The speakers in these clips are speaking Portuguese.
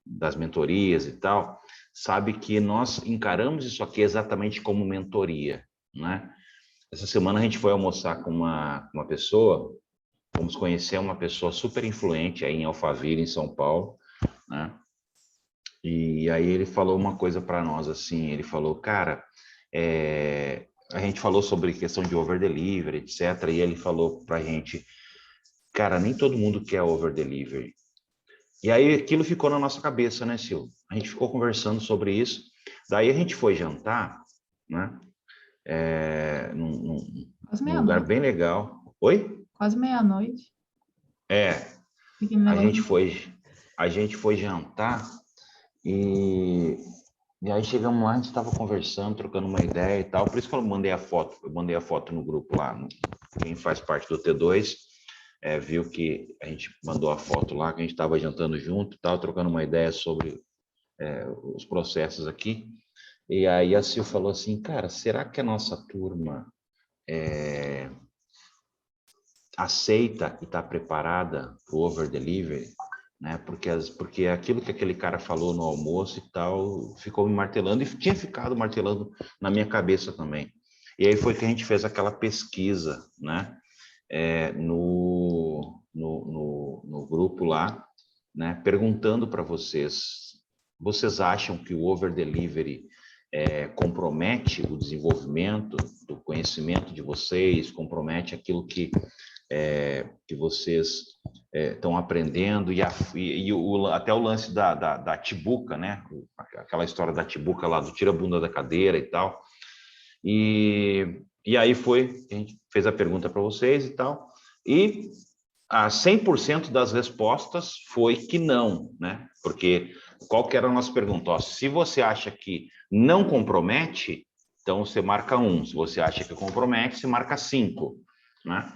das mentorias e tal, sabe que nós encaramos isso aqui exatamente como mentoria, né? Essa semana a gente foi almoçar com uma pessoa, fomos conhecer uma pessoa super influente aí em Alphaville, em São Paulo, né? E aí ele falou uma coisa para nós, assim, ele falou, cara, a gente falou sobre questão de over-delivery, etc., e ele falou pra gente, cara, nem todo mundo quer over-delivery. E aí aquilo ficou na nossa cabeça, né, Sil? A gente ficou conversando sobre isso, daí a gente foi jantar, né, Quase num lugar meia-noite. bem legal. Oi? Quase meia-noite. É, Aquele a negócio. gente foi, a gente foi jantar e E aí chegamos lá, a gente estava conversando, trocando uma ideia e tal, por isso que eu mandei a foto no grupo lá, quem faz parte do T2, viu que a gente mandou a foto lá, que a gente estava jantando junto e tal, trocando uma ideia sobre os processos aqui, e aí a Sil falou assim, cara, será que a nossa turma aceita e está preparada para o over delivery, né? Porque aquilo que aquele cara falou no almoço e tal ficou me martelando e tinha ficado martelando na minha cabeça também. E aí foi que a gente fez aquela pesquisa, né? No grupo lá, né? Perguntando para vocês acham que o over delivery compromete o desenvolvimento do conhecimento de vocês, compromete aquilo que vocês estão aprendendo até o lance da tibuca, né? Aquela história da tibuca lá, do tira a bunda da cadeira e tal. E aí a gente fez a pergunta para vocês e tal, e a 100% das respostas foi que não, né? Porque qual que era a nossa pergunta? Ó, se você acha que não compromete, então você marca 1. Se você acha que compromete, você marca 5, né?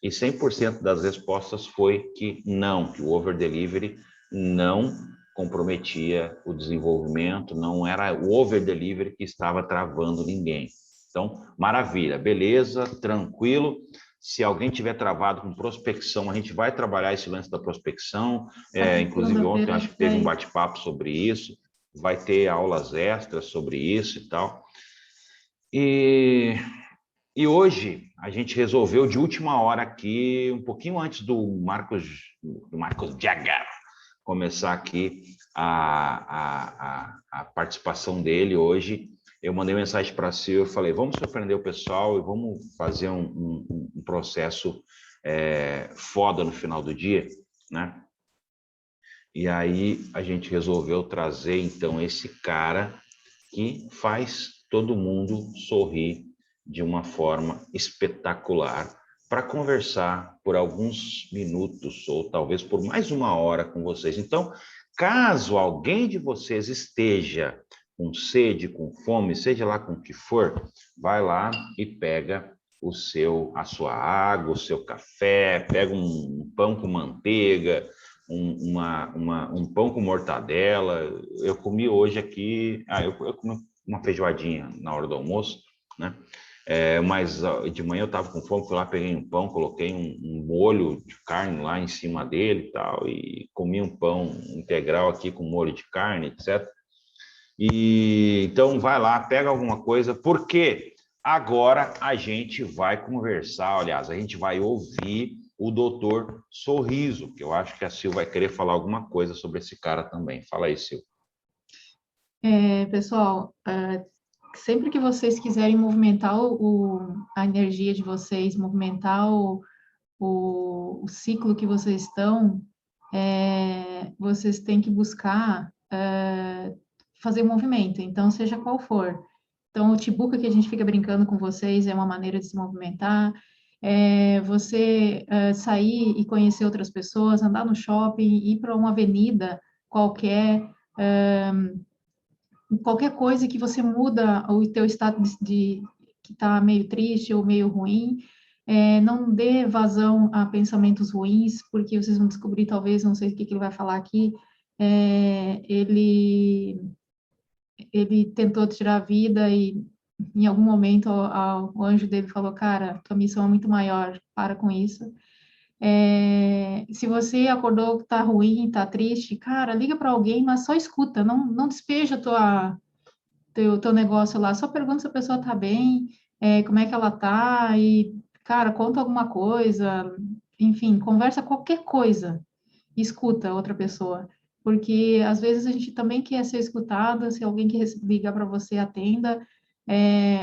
E 100% das respostas foi que não, que o over delivery não comprometia o desenvolvimento, não era o over delivery que estava travando ninguém. Então, maravilha, beleza, tranquilo. Se alguém tiver travado com prospecção, a gente vai trabalhar esse lance da prospecção. Inclusive, ontem Segunda-feira a acho gente que teve um vai. bate-papo sobre isso. Vai ter aulas extras sobre isso e tal. E e hoje a gente resolveu de última hora aqui, um pouquinho antes do Marcos Jagger começar aqui a participação dele hoje. Eu mandei mensagem para a Sil, eu falei, vamos surpreender o pessoal e vamos fazer um processo foda no final do dia, né? E aí a gente resolveu trazer, então, esse cara que faz todo mundo sorrir de uma forma espetacular para conversar por alguns minutos ou talvez por mais uma hora com vocês. Então, caso alguém de vocês esteja com sede, com fome, seja lá com o que for, vai lá e pega a sua água, o seu café, pega um pão com manteiga, um pão com mortadela. Eu comi hoje aqui, eu comi uma feijoadinha na hora do almoço, né? Mas de manhã eu estava com fome, fui lá, peguei um pão, coloquei um molho de carne lá em cima dele e tal, e comi um pão integral aqui com molho de carne, etc. E então vai lá, pega alguma coisa, porque agora a gente vai conversar, aliás, a gente vai ouvir o doutor Sorriso, que eu acho que a Sil vai querer falar alguma coisa sobre esse cara também. Fala aí, Sil. Pessoal, sempre que vocês quiserem movimentar a energia de vocês, movimentar o ciclo que vocês estão, vocês têm que buscar fazer movimento, então, seja qual for. Então, o Tibuca que a gente fica brincando com vocês é uma maneira de se movimentar, você sair e conhecer outras pessoas, andar no shopping, ir para uma avenida qualquer, qualquer coisa que você muda o teu estado que está meio triste ou meio ruim, não dê vazão a pensamentos ruins, porque vocês vão descobrir, talvez, não sei o que ele vai falar aqui, ele tentou tirar a vida e em algum momento o anjo dele falou, cara, tua missão é muito maior, para com isso. Se você acordou que tá ruim, tá triste, cara, liga para alguém, mas só escuta, não despeja teu negócio lá, só pergunta se a pessoa tá bem, como é que ela tá, e, cara, conta alguma coisa, enfim, conversa qualquer coisa, escuta outra pessoa. Porque às vezes a gente também quer ser escutada, se alguém quer ligar para você, atenda,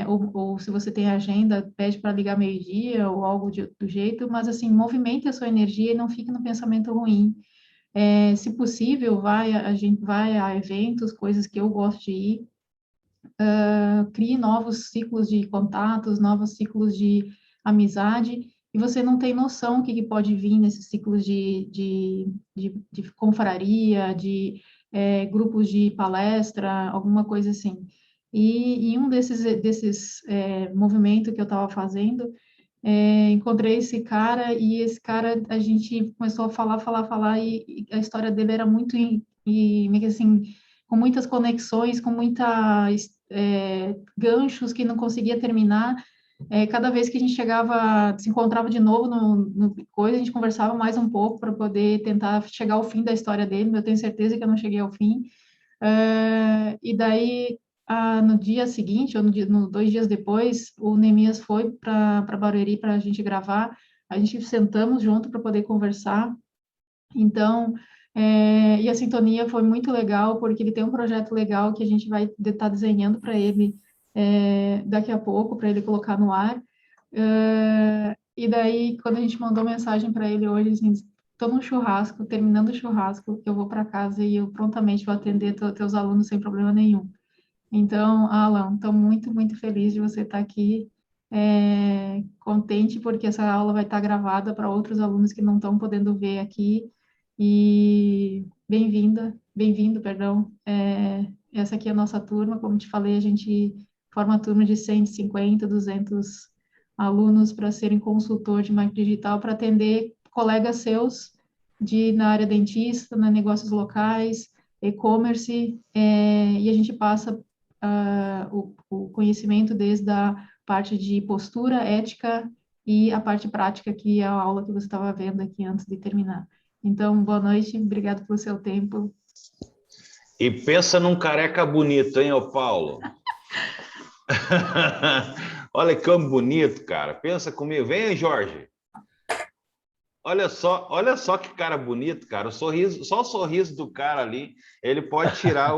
ou se você tem agenda, pede para ligar meio-dia ou algo do jeito, mas assim, movimente a sua energia e não fique no pensamento ruim. Se possível, a gente vai a eventos, coisas que eu gosto de ir, crie novos ciclos de contatos, novos ciclos de amizade, e você não tem noção o que pode vir nesses ciclos de confraria, grupos de palestra, alguma coisa assim. E um desses movimentos que eu estava fazendo, encontrei esse cara, e esse cara, a gente começou a falar, e a história dele era muito, meio que assim, com muitas conexões, com muitas ganchos que não conseguia terminar. Cada vez que a gente chegava, se encontrava de novo no coisa, a gente conversava mais um pouco para poder tentar chegar ao fim da história dele, mas eu tenho certeza que eu não cheguei ao fim. E daí, no dia seguinte, ou no 2 dias depois, o Neemias foi para Barueri para a gente gravar. A gente sentamos junto para poder conversar. Então, e a sintonia foi muito legal, porque ele tem um projeto legal que a gente vai estar desenhando para ele daqui a pouco, para ele colocar no ar. E daí, quando a gente mandou mensagem para ele hoje, assim, estou no churrasco, terminando o churrasco, eu vou para casa e eu prontamente vou atender teus alunos sem problema nenhum. Então, Alan, estou muito, muito feliz de você estar aqui, contente porque essa aula vai estar gravada para outros alunos que não estão podendo ver aqui. E bem-vindo, perdão. Essa aqui é a nossa turma, como te falei, a gente forma uma turma de 150, 200 alunos para serem consultor de marketing digital, para atender colegas seus na área dentista, na negócios locais, e-commerce, e a gente passa o conhecimento desde a parte de postura, ética e a parte prática, que é a aula que você estava vendo aqui antes de terminar. Então, boa noite, obrigado pelo seu tempo. E pensa num careca bonito, hein, ô Paulo? Olha que homem bonito, cara. Pensa comigo. Vem, Jorge. Olha só que cara bonito, cara. O sorriso, só o sorriso do cara ali, ele pode tirar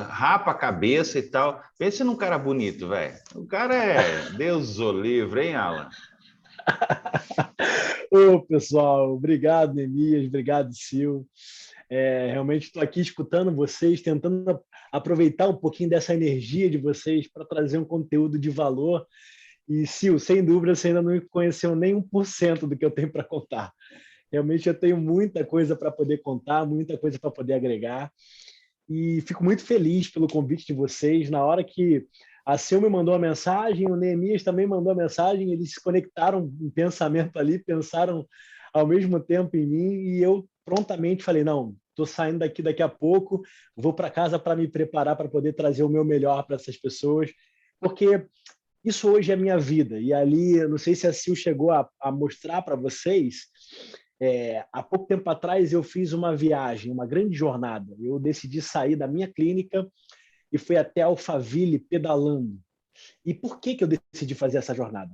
rapa a cabeça e tal. Pense num cara bonito, velho. O cara é Deus o livre, hein, Alan? Ô, pessoal, obrigado, Neemias, obrigado, Sil. Realmente estou aqui escutando vocês, tentando aproveitar um pouquinho dessa energia de vocês para trazer um conteúdo de valor. E, Sil, sem dúvida, você ainda não conheceu nem 1% do que eu tenho para contar. Realmente eu tenho muita coisa para poder contar, muita coisa para poder agregar. E fico muito feliz pelo convite de vocês. Na hora que a Sil me mandou a mensagem, o Neemias também mandou a mensagem, eles se conectaram em pensamento ali, pensaram ao mesmo tempo em mim, e eu prontamente falei, não, estou saindo daqui a pouco, vou para casa para me preparar para poder trazer o meu melhor para essas pessoas, porque isso hoje é a minha vida. E ali, eu não sei se a Sil chegou a mostrar para vocês, há pouco tempo atrás eu fiz uma viagem, uma grande jornada. Eu decidi sair da minha clínica e fui até Alphaville pedalando. E por que eu decidi fazer essa jornada?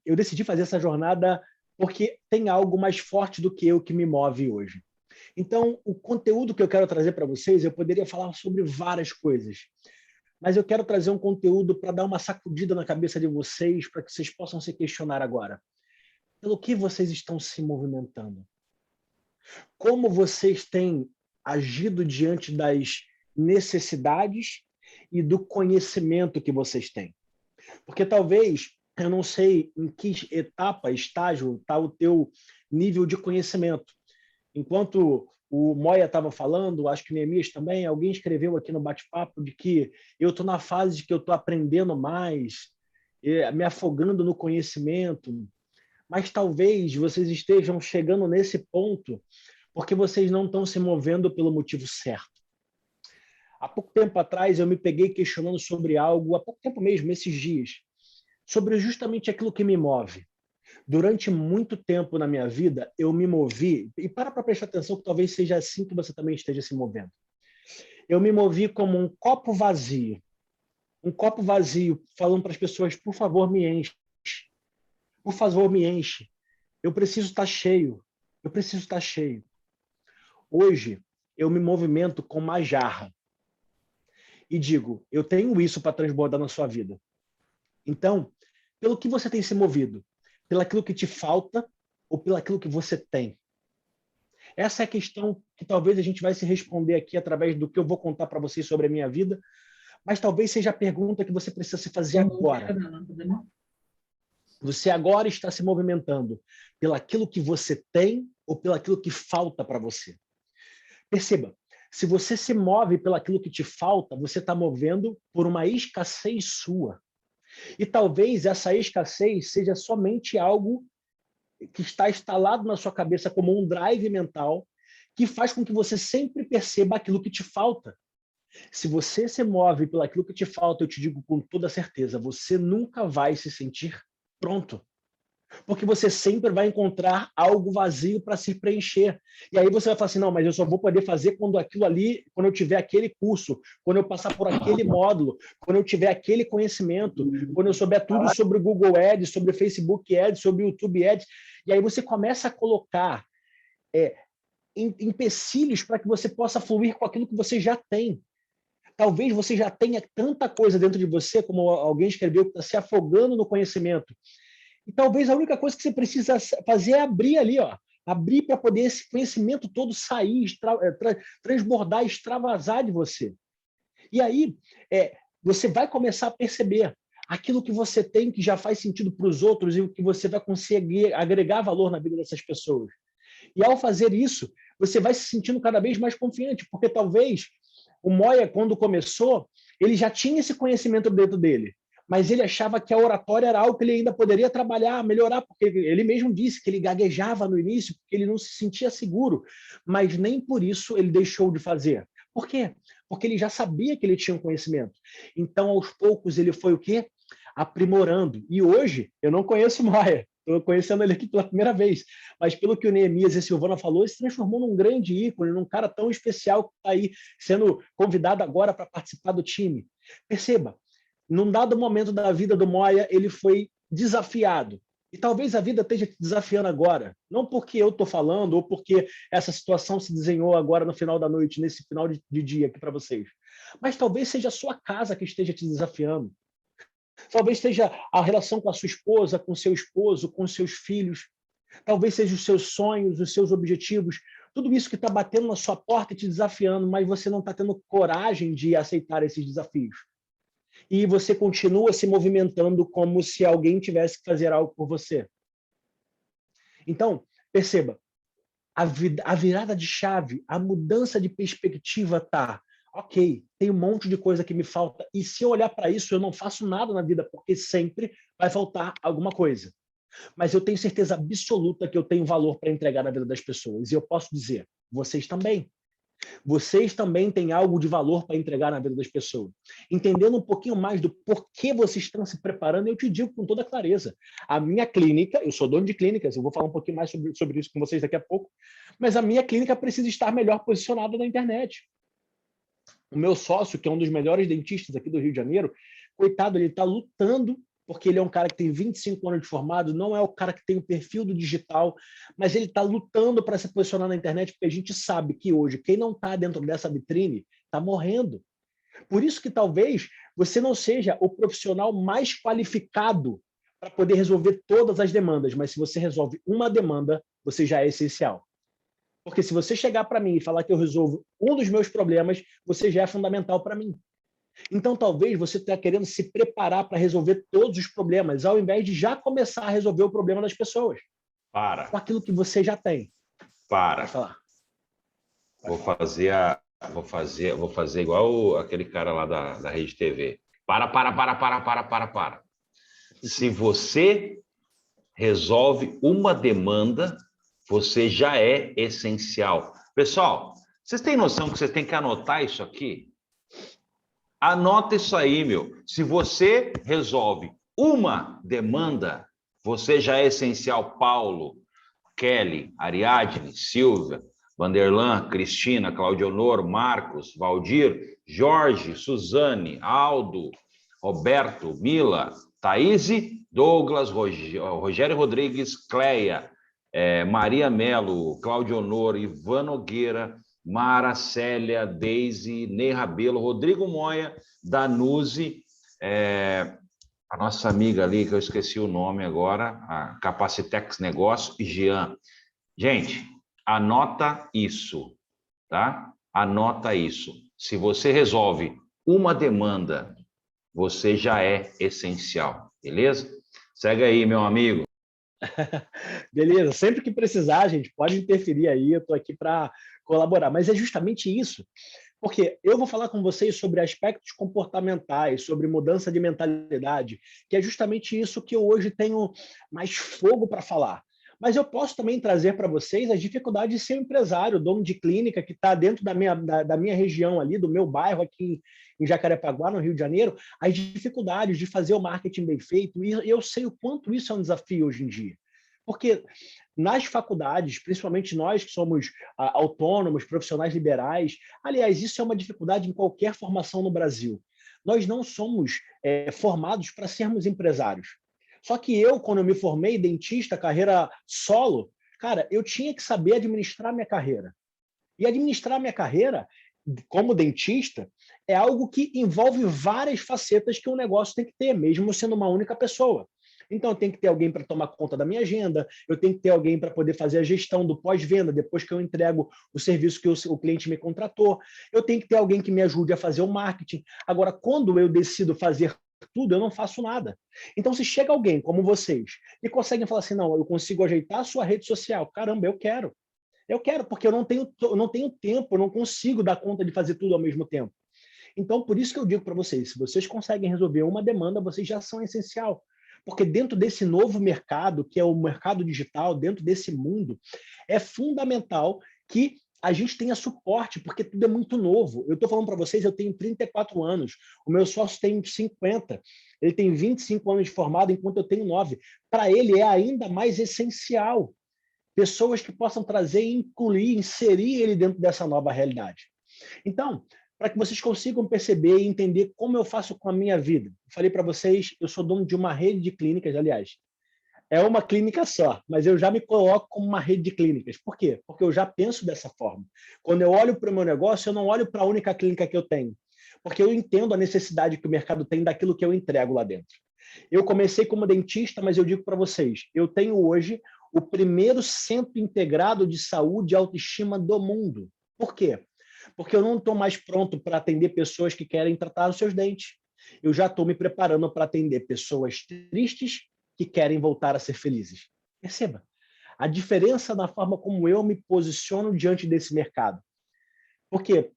Eu decidi fazer essa jornada porque tem algo mais forte do que eu que me move hoje. Então, o conteúdo que eu quero trazer para vocês, eu poderia falar sobre várias coisas, mas eu quero trazer um conteúdo para dar uma sacudida na cabeça de vocês, para que vocês possam se questionar agora. Pelo que vocês estão se movimentando? Como vocês têm agido diante das necessidades e do conhecimento que vocês têm? Porque talvez, eu não sei em que etapa, estágio está o teu nível de conhecimento. Enquanto o Moya estava falando, acho que o Neemias também, alguém escreveu aqui no bate-papo de que eu estou na fase de que eu estou aprendendo mais, me afogando no conhecimento, mas talvez vocês estejam chegando nesse ponto porque vocês não estão se movendo pelo motivo certo. Há pouco tempo atrás eu me peguei questionando sobre algo, há pouco tempo mesmo, esses dias. sobre justamente aquilo que me move. Durante muito tempo na minha vida, eu me movi, e para prestar atenção que talvez seja assim que você também esteja se movendo. Eu me movi como um copo vazio. Um copo vazio, falando para as pessoas, por favor, me enche. Por favor, me enche. Eu preciso estar cheio. Eu preciso estar cheio. Hoje, eu me movimento com uma jarra. E digo, eu tenho isso para transbordar na sua vida. Então, pelo que você tem se movido? Pelaquilo que te falta ou pelaquilo que você tem? Essa é a questão que talvez a gente vai se responder aqui através do que eu vou contar para vocês sobre a minha vida, mas talvez seja a pergunta que você precisa se fazer agora. Você agora está se movimentando pelaquilo que você tem ou pelaquilo que falta para você? Perceba, se você se move pelaquilo que te falta, você está movendo por uma escassez sua. E talvez essa escassez seja somente algo que está instalado na sua cabeça como um drive mental que faz com que você sempre perceba aquilo que te falta. Se você se move pelaquilo que te falta, eu te digo com toda certeza, você nunca vai se sentir pronto. Porque você sempre vai encontrar algo vazio para se preencher. E aí você vai falar assim, não, mas eu só vou poder fazer quando aquilo ali, quando eu tiver aquele curso, quando eu passar por aquele módulo, quando eu tiver aquele conhecimento, quando eu souber tudo sobre o Google Ads, sobre o Facebook Ads, sobre o YouTube Ads. E aí você começa a colocar empecilhos para que você possa fluir com aquilo que você já tem. Talvez você já tenha tanta coisa dentro de você, como alguém escreveu, que está se afogando no conhecimento. E talvez a única coisa que você precisa fazer é abrir ali, ó, abrir para poder esse conhecimento todo sair, transbordar, extravasar de você. E aí você vai começar a perceber aquilo que você tem que já faz sentido para os outros e o que você vai conseguir agregar valor na vida dessas pessoas. E ao fazer isso, você vai se sentindo cada vez mais confiante, porque talvez o Moya, quando começou, ele já tinha esse conhecimento dentro dele, mas ele achava que a oratória era algo que ele ainda poderia trabalhar, melhorar, porque ele mesmo disse que ele gaguejava no início, porque ele não se sentia seguro, mas nem por isso ele deixou de fazer. Por quê? Porque ele já sabia que ele tinha um conhecimento. Então, aos poucos, ele foi o quê? Aprimorando. E hoje, eu não conheço o Moya, estou conhecendo ele aqui pela primeira vez, mas pelo que o Neemias e a Silvana falou, ele se transformou num grande ícone, num cara tão especial que está aí sendo convidado agora para participar do time. Perceba, num dado momento da vida do Moya, ele foi desafiado. E talvez a vida esteja te desafiando agora. Não porque eu estou falando ou porque essa situação se desenhou agora no final da noite, nesse final de dia aqui para vocês. Mas talvez seja a sua casa que esteja te desafiando. Talvez seja a relação com a sua esposa, com seu esposo, com seus filhos. Talvez seja os seus sonhos, os seus objetivos. Tudo isso que está batendo na sua porta e te desafiando, mas você não está tendo coragem de aceitar esses desafios. E você continua se movimentando como se alguém tivesse que fazer algo por você. Então, perceba, a virada de chave, a mudança de perspectiva está, ok, tem um monte de coisa que me falta, e se eu olhar para isso, eu não faço nada na vida, porque sempre vai faltar alguma coisa. Mas eu tenho certeza absoluta que eu tenho valor para entregar na vida das pessoas, e eu posso dizer, vocês também. Vocês também têm algo de valor para entregar na vida das pessoas. Entendendo um pouquinho mais do porquê vocês estão se preparando, eu te digo com toda clareza. A minha clínica, eu sou dono de clínicas, eu vou falar um pouquinho mais sobre isso com vocês daqui a pouco, mas a minha clínica precisa estar melhor posicionada na internet. O meu sócio, que é um dos melhores dentistas aqui do Rio de Janeiro, coitado, ele está lutando porque ele é um cara que tem 25 anos de formado, não é o cara que tem o perfil do digital, mas ele está lutando para se posicionar na internet, porque a gente sabe que hoje, quem não está dentro dessa vitrine, está morrendo. Por isso que talvez você não seja o profissional mais qualificado para poder resolver todas as demandas, mas se você resolve uma demanda, você já é essencial. Porque se você chegar para mim e falar que eu resolvo um dos meus problemas, você já é fundamental para mim. Então, talvez você esteja querendo se preparar para resolver todos os problemas, ao invés de já começar a resolver o problema das pessoas. Para. Com aquilo que você já tem. Para. Pode falar. Vou fazer igual aquele cara lá da Rede TV. Para. Se você resolve uma demanda, você já é essencial. Pessoal, vocês têm noção que vocês têm que anotar isso aqui? Anota isso aí, meu. Se você resolve uma demanda, você já é essencial. Paulo, Kelly, Ariadne, Silvia, Vanderlan, Cristina, Claudionor, Marcos, Valdir, Jorge, Suzane, Aldo, Roberto, Mila, Thaís, Douglas, Rogério Rodrigues, Cleia, Maria Melo, Claudionor, Ivan Nogueira, Mara, Célia, Deise, Ney Rabelo, Rodrigo Moya, Danuse, a nossa amiga ali, que eu esqueci o nome agora, a Capacitex Negócio, e Jean. Gente, anota isso, tá? Anota isso. Se você resolve uma demanda, você já é essencial, beleza? Segue aí, meu amigo. Beleza, sempre que precisar, gente, pode interferir aí, eu estou aqui para colaborar. Mas é justamente isso, porque eu vou falar com vocês sobre aspectos comportamentais, sobre mudança de mentalidade, que é justamente isso que eu hoje tenho mais fogo para falar. Mas eu posso também trazer para vocês as dificuldades de ser um empresário, dono de clínica, que está dentro da minha região ali, do meu bairro aqui em Jacarepaguá, no Rio de Janeiro, as dificuldades de fazer o marketing bem feito, e eu sei o quanto isso é um desafio hoje em dia. Porque nas faculdades, principalmente nós que somos autônomos, profissionais liberais, aliás, isso é uma dificuldade em qualquer formação no Brasil. Nós não somos formados para sermos empresários. Só que eu, quando eu me formei dentista, carreira solo, cara, eu tinha que saber administrar minha carreira. E administrar minha carreira, como dentista, é algo que envolve várias facetas que um negócio tem que ter, mesmo sendo uma única pessoa. Então, eu tenho que ter alguém para tomar conta da minha agenda, eu tenho que ter alguém para poder fazer a gestão do pós-venda, depois que eu entrego o serviço que o cliente me contratou. Eu tenho que ter alguém que me ajude a fazer o marketing. Agora, quando eu decido fazer tudo, eu não faço nada. Então, se chega alguém como vocês e conseguem falar assim, não, eu consigo ajeitar a sua rede social, caramba, eu quero. Eu quero, porque eu não tenho tempo, eu não consigo dar conta de fazer tudo ao mesmo tempo. Então, por isso que eu digo para vocês, se vocês conseguem resolver uma demanda, vocês já são essencial. Porque dentro desse novo mercado, que é o mercado digital, dentro desse mundo, é fundamental que a gente tenha suporte, porque tudo é muito novo. Eu estou falando para vocês, eu tenho 34 anos, o meu sócio tem 50, ele tem 25 anos de formado, enquanto eu tenho 9. Para ele é ainda mais essencial pessoas que possam trazer, incluir, inserir ele dentro dessa nova realidade. Então, para que vocês consigam perceber e entender como eu faço com a minha vida. Eu falei para vocês, eu sou dono de uma rede de clínicas, aliás. É uma clínica só, mas eu já me coloco como uma rede de clínicas. Por quê? Porque eu já penso dessa forma. Quando eu olho para o meu negócio, eu não olho para a única clínica que eu tenho, porque eu entendo a necessidade que o mercado tem daquilo que eu entrego lá dentro. Eu comecei como dentista, mas eu digo para vocês, eu tenho hoje o primeiro centro integrado de saúde e autoestima do mundo. Por quê? Porque eu não estou mais pronto para atender pessoas que querem tratar os seus dentes. Eu já estou me preparando para atender pessoas tristes que querem voltar a ser felizes. Perceba a diferença na forma como eu me posiciono diante desse mercado. Porque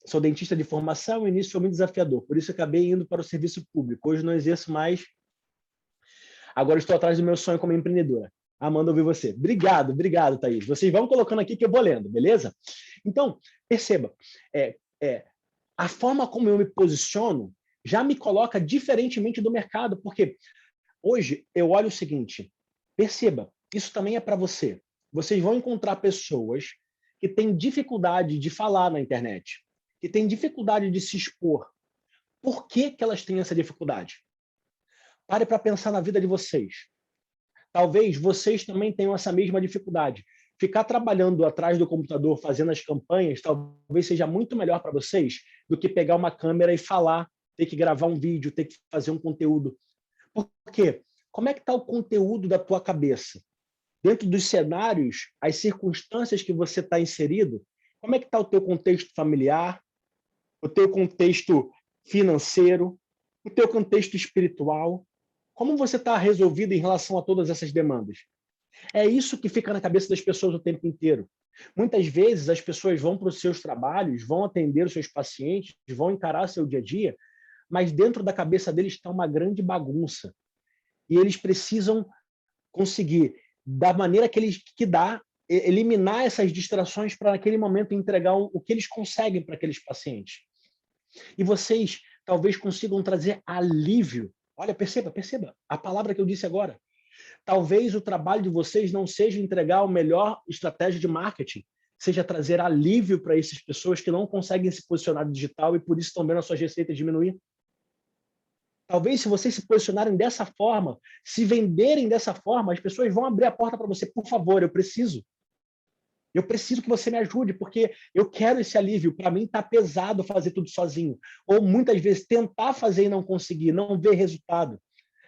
sou dentista de formação, o início foi muito desafiador, por isso acabei indo para o serviço público. Hoje não exerço mais. Agora estou atrás do meu sonho como empreendedora. Amanda, ouvir você. Obrigado, Thaís. Vocês vão colocando aqui que eu vou lendo, beleza? Então, perceba, a forma como eu me posiciono já me coloca diferentemente do mercado, porque hoje eu olho o seguinte, perceba, isso também é para você. Vocês vão encontrar pessoas que têm dificuldade de falar na internet, que têm dificuldade de se expor. Por que elas têm essa dificuldade? Pare para pensar na vida de vocês. Talvez vocês também tenham essa mesma dificuldade. Ficar trabalhando atrás do computador, fazendo as campanhas, talvez seja muito melhor para vocês do que pegar uma câmera e falar, ter que gravar um vídeo, ter que fazer um conteúdo. Por quê? Como é que está o conteúdo da tua cabeça? Dentro dos cenários, as circunstâncias que você está inserido, como é que está o teu contexto familiar, o teu contexto financeiro, o teu contexto espiritual? Como você está resolvido em relação a todas essas demandas? É isso que fica na cabeça das pessoas o tempo inteiro. Muitas vezes as pessoas vão para os seus trabalhos, vão atender os seus pacientes, vão encarar seu dia a dia, mas dentro da cabeça deles está uma grande bagunça. E eles precisam conseguir, da maneira que dá, eliminar essas distrações para naquele momento entregar o que eles conseguem para aqueles pacientes. E vocês talvez consigam trazer alívio Olha, perceba a palavra que eu disse agora. Talvez o trabalho de vocês não seja entregar a melhor estratégia de marketing, seja trazer alívio para essas pessoas que não conseguem se posicionar no digital e por isso estão vendo as suas receitas diminuir. Talvez se vocês se posicionarem dessa forma, se venderem dessa forma, as pessoas vão abrir a porta para você. Por favor, eu preciso. Eu preciso que você me ajude, porque eu quero esse alívio. Para mim está pesado fazer tudo sozinho. Ou muitas vezes tentar fazer e não conseguir, não ver resultado.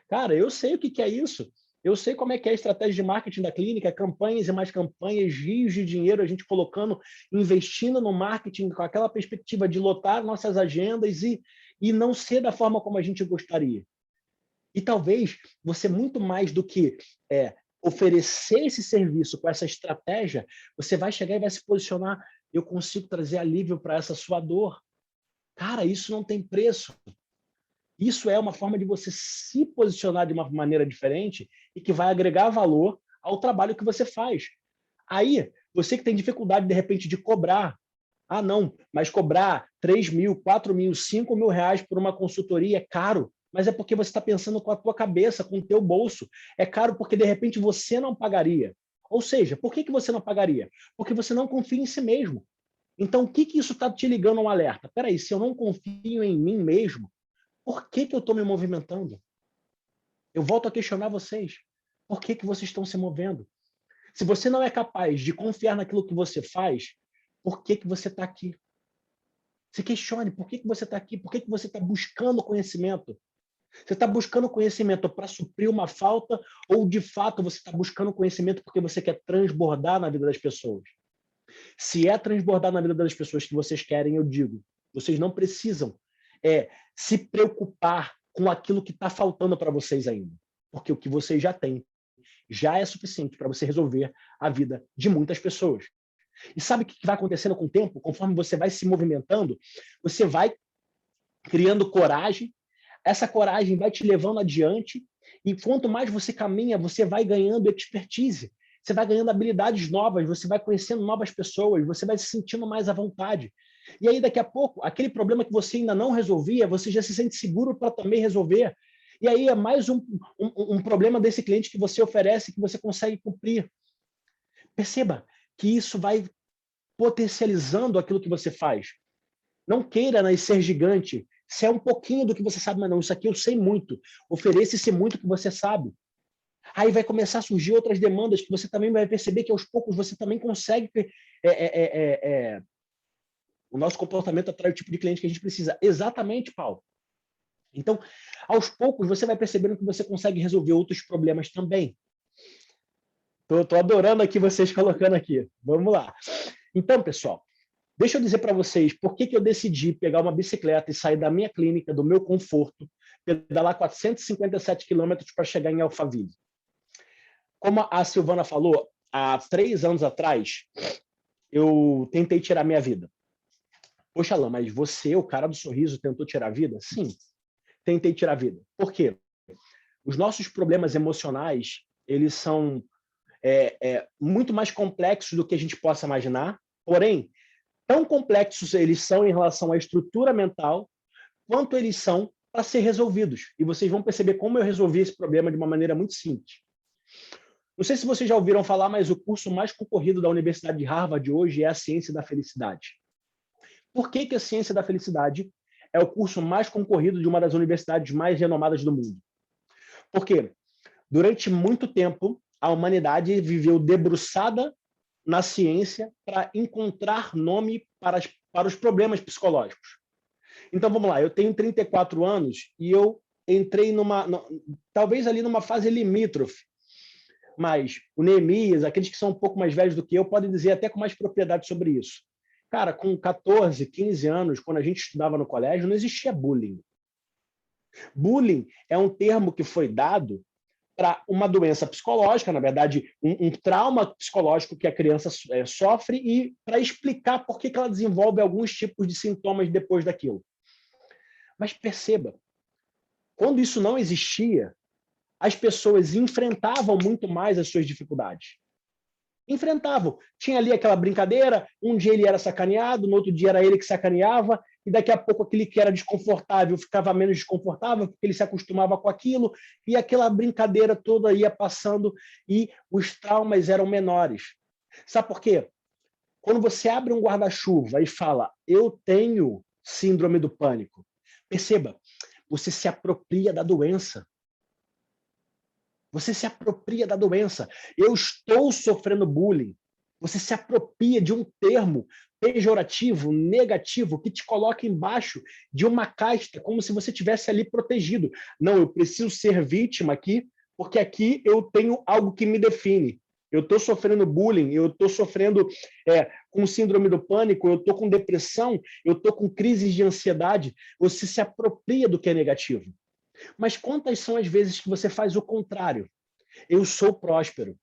Cara, eu sei o que é isso. Eu sei como é que é a estratégia de marketing da clínica, campanhas e mais campanhas, rios de dinheiro, a gente colocando, investindo no marketing com aquela perspectiva de lotar nossas agendas e não ser da forma como a gente gostaria. E talvez você, muito mais do que oferecer esse serviço com essa estratégia, você vai chegar e vai se posicionar, eu consigo trazer alívio para essa sua dor. Cara, isso não tem preço. Isso é uma forma de você se posicionar de uma maneira diferente e que vai agregar valor ao trabalho que você faz. Aí, você que tem dificuldade, de repente, de cobrar, não, mas cobrar 3 mil, 4 mil, 5 mil reais por uma consultoria é caro, mas é porque você está pensando com a tua cabeça, com o teu bolso. É caro porque, de repente, você não pagaria. Ou seja, por que você não pagaria? Porque você não confia em si mesmo. Então, o que isso está te ligando a um alerta? Peraí, se eu não confio em mim mesmo, por que eu estou me movimentando? Eu volto a questionar vocês. Por que vocês estão se movendo? Se você não é capaz de confiar naquilo que você faz, por que você está aqui? Se questione, por que você está aqui? Por que você está buscando conhecimento? Você está buscando conhecimento para suprir uma falta ou, de fato, você está buscando conhecimento porque você quer transbordar na vida das pessoas? Se é transbordar na vida das pessoas que vocês querem, eu digo, vocês não precisam se preocupar com aquilo que está faltando para vocês ainda. Porque o que vocês já têm já é suficiente para você resolver a vida de muitas pessoas. E sabe o que vai acontecendo com o tempo? Conforme você vai se movimentando, você vai criando coragem, essa coragem vai te levando adiante, e quanto mais você caminha, você vai ganhando expertise, você vai ganhando habilidades novas, você vai conhecendo novas pessoas, você vai se sentindo mais à vontade. E aí, daqui a pouco, aquele problema que você ainda não resolvia, você já se sente seguro para também resolver. E aí é mais um problema desse cliente que você oferece, que você consegue cumprir. Perceba que isso vai potencializando aquilo que você faz. Não queira ser gigante. Se é um pouquinho do que você sabe, mas não, isso aqui eu sei muito. Ofereça-se muito que você sabe. Aí vai começar a surgir outras demandas que você também vai perceber que aos poucos você também consegue. O nosso comportamento atrai o tipo de cliente que a gente precisa. Exatamente, Paulo. Então, aos poucos, você vai percebendo que você consegue resolver outros problemas também. Estou adorando aqui vocês colocando aqui. Vamos lá. Então, pessoal, deixa eu dizer para vocês por que eu decidi pegar uma bicicleta e sair da minha clínica, do meu conforto, pedalar 457 quilômetros para chegar em Alphaville. Como a Silvana falou, há 3 anos atrás, eu tentei tirar minha vida. Poxa, Alain, mas você, o cara do sorriso, tentou tirar a vida? Sim, tentei tirar a vida. Por quê? Os nossos problemas emocionais, eles são muito mais complexos do que a gente possa imaginar, porém, tão complexos eles são em relação à estrutura mental, quanto eles são para ser resolvidos. E vocês vão perceber como eu resolvi esse problema de uma maneira muito simples. Não sei se vocês já ouviram falar, mas o curso mais concorrido da Universidade de Harvard hoje é a Ciência da Felicidade. Por que a Ciência da Felicidade é o curso mais concorrido de uma das universidades mais renomadas do mundo? Porque durante muito tempo a humanidade viveu debruçada na ciência para encontrar nome para os problemas psicológicos. Então, vamos lá, eu tenho 34 anos e eu entrei talvez ali numa fase limítrofe, mas o Neemias, aqueles que são um pouco mais velhos do que eu, podem dizer até com mais propriedade sobre isso. Cara, com 14, 15 anos, quando a gente estudava no colégio, não existia bullying. Bullying é um termo que foi dado para uma doença psicológica, na verdade, um trauma psicológico que a criança sofre e para explicar por que ela desenvolve alguns tipos de sintomas depois daquilo. Mas perceba, quando isso não existia, as pessoas enfrentavam muito mais as suas dificuldades. Enfrentavam. Tinha ali aquela brincadeira, um dia ele era sacaneado, no outro dia era ele que sacaneava, e daqui a pouco aquele que era desconfortável ficava menos desconfortável, porque ele se acostumava com aquilo, e aquela brincadeira toda ia passando, e os traumas eram menores. Sabe por quê? Quando você abre um guarda-chuva e fala, eu tenho síndrome do pânico, perceba, você se apropria da doença. Você se apropria da doença. Eu estou sofrendo bullying. Você se apropria de um termo pejorativo, negativo, que te coloca embaixo de uma casta, como se você tivesse ali protegido. Não, eu preciso ser vítima aqui, porque aqui eu tenho algo que me define. Eu estou sofrendo bullying, eu estou sofrendo com síndrome do pânico, eu estou com depressão, eu estou com crises de ansiedade. Você se apropria do que é negativo. Mas quantas são as vezes que você faz o contrário? Eu sou próspero,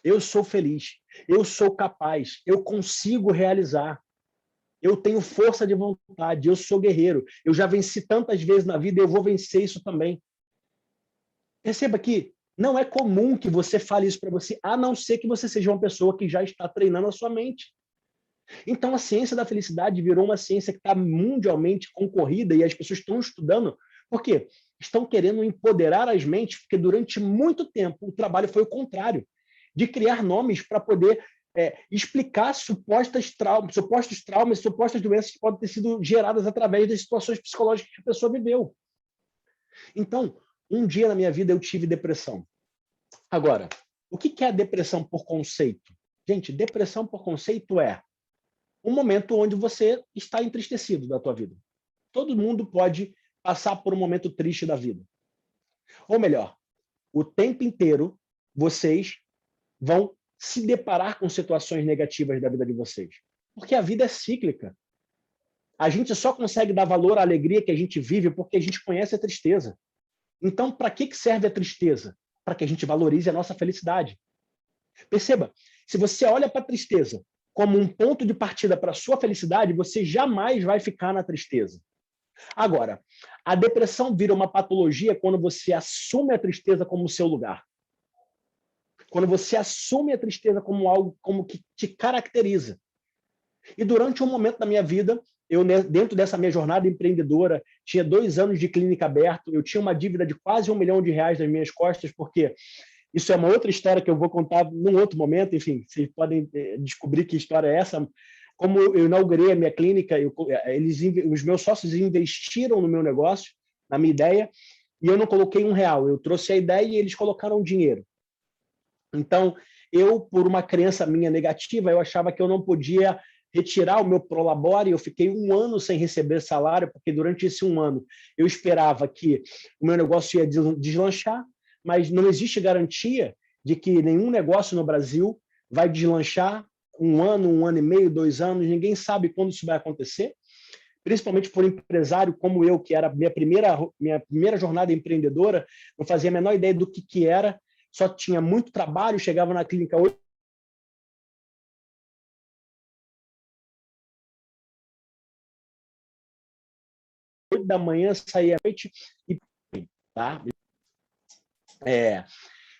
eu sou feliz, eu sou capaz, eu consigo realizar, eu tenho força de vontade, eu sou guerreiro, eu já venci tantas vezes na vida, eu vou vencer isso também. Perceba que não é comum que você fale isso para você, a não ser que você seja uma pessoa que já está treinando a sua mente. Então, a ciência da felicidade virou uma ciência que está mundialmente concorrida e as pessoas estão estudando. Por quê? Estão querendo empoderar as mentes, porque durante muito tempo o trabalho foi o contrário, de criar nomes para poder explicar supostos traumas, supostas doenças que podem ter sido geradas através das situações psicológicas que a pessoa viveu. Então, um dia na minha vida eu tive depressão. Agora, o que é a depressão por conceito? Gente, depressão por conceito é um momento onde você está entristecido da tua vida. Todo mundo pode passar por um momento triste da vida. Ou melhor, o tempo inteiro vocês vão se deparar com situações negativas da vida de vocês. Porque a vida é cíclica. A gente só consegue dar valor à alegria que a gente vive porque a gente conhece a tristeza. Então, para que serve a tristeza? Para que a gente valorize a nossa felicidade. Perceba, se você olha para a tristeza como um ponto de partida para a sua felicidade, você jamais vai ficar na tristeza. Agora, a depressão vira uma patologia quando você assume a tristeza como seu lugar. Quando você assume a tristeza como algo como que te caracteriza. E durante um momento da minha vida, eu, dentro dessa minha jornada empreendedora, tinha 2 anos de clínica aberta, eu tinha uma dívida de quase R$1 milhão nas minhas costas, porque isso é uma outra história que eu vou contar num outro momento, enfim, vocês podem descobrir que história é essa. Como eu inaugurei a minha clínica, os meus sócios investiram no meu negócio, na minha ideia, e eu não coloquei R$1, eu trouxe a ideia e eles colocaram dinheiro. Então, eu, por uma crença minha negativa, eu achava que eu não podia retirar o meu prolabore, eu fiquei 1 ano sem receber salário, porque durante esse 1 ano eu esperava que o meu negócio ia deslanchar, mas não existe garantia de que nenhum negócio no Brasil vai deslanchar 1 ano, 1 ano e meio, 2 anos, ninguém sabe quando isso vai acontecer, principalmente por um empresário como eu, que era minha primeira jornada empreendedora, não fazia a menor ideia do que era, só tinha muito trabalho, chegava na clínica 8 da manhã, saía à noite e tá?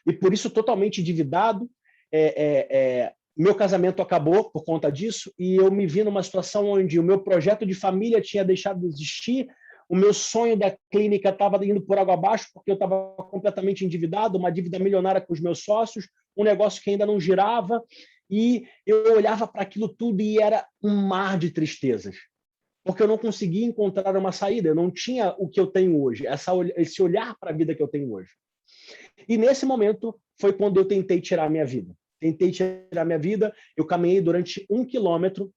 E por isso totalmente endividado. Meu casamento acabou por conta disso e eu me vi numa situação onde o meu projeto de família tinha deixado de existir, o meu sonho da clínica estava indo por água abaixo porque eu estava completamente endividado, uma dívida milionária com os meus sócios, um negócio que ainda não girava, e eu olhava para aquilo tudo e era um mar de tristezas, porque eu não conseguia encontrar uma saída, eu não tinha o que eu tenho hoje, esse olhar para a vida que eu tenho hoje. E nesse momento foi quando eu tentei tirar a minha vida. Eu caminhei durante 1 quilômetro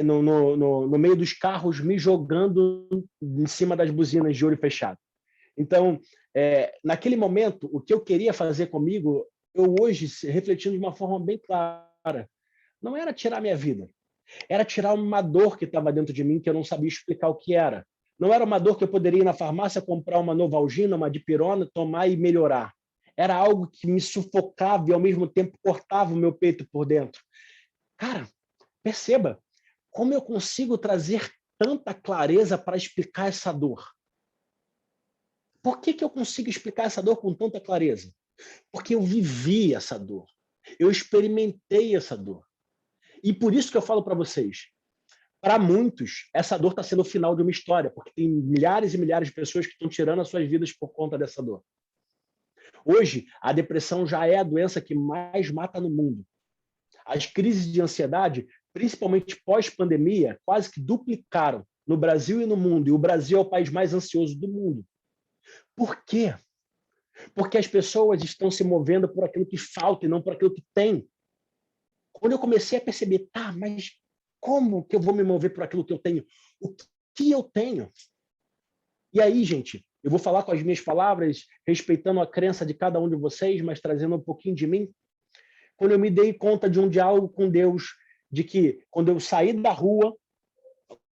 no meio dos carros, me jogando em cima das buzinas de olho fechado. Então, naquele momento, o que eu queria fazer comigo, eu hoje, refletindo de uma forma bem clara, não era tirar a minha vida, era tirar uma dor que estava dentro de mim, que eu não sabia explicar o que era. Não era uma dor que eu poderia ir na farmácia, comprar uma Novalgina, uma Dipirona, tomar e melhorar. Era algo que me sufocava e, ao mesmo tempo, cortava o meu peito por dentro. Cara, perceba como eu consigo trazer tanta clareza para explicar essa dor. Por que eu consigo explicar essa dor com tanta clareza? Porque eu vivi essa dor. Eu experimentei essa dor. E por isso que eu falo para vocês, para muitos, essa dor está sendo o final de uma história, porque tem milhares e milhares de pessoas que estão tirando as suas vidas por conta dessa dor. Hoje, a depressão já é a doença que mais mata no mundo. As crises de ansiedade, principalmente pós-pandemia, quase que duplicaram no Brasil e no mundo. E o Brasil é o país mais ansioso do mundo. Por quê? Porque as pessoas estão se movendo por aquilo que falta e não por aquilo que tem. Quando eu comecei a perceber, tá, mas como que eu vou me mover por aquilo que eu tenho? O que eu tenho? E aí, gente, eu vou falar com as minhas palavras, respeitando a crença de cada um de vocês, mas trazendo um pouquinho de mim. Quando eu me dei conta de um diálogo com Deus, de que quando eu saí da rua,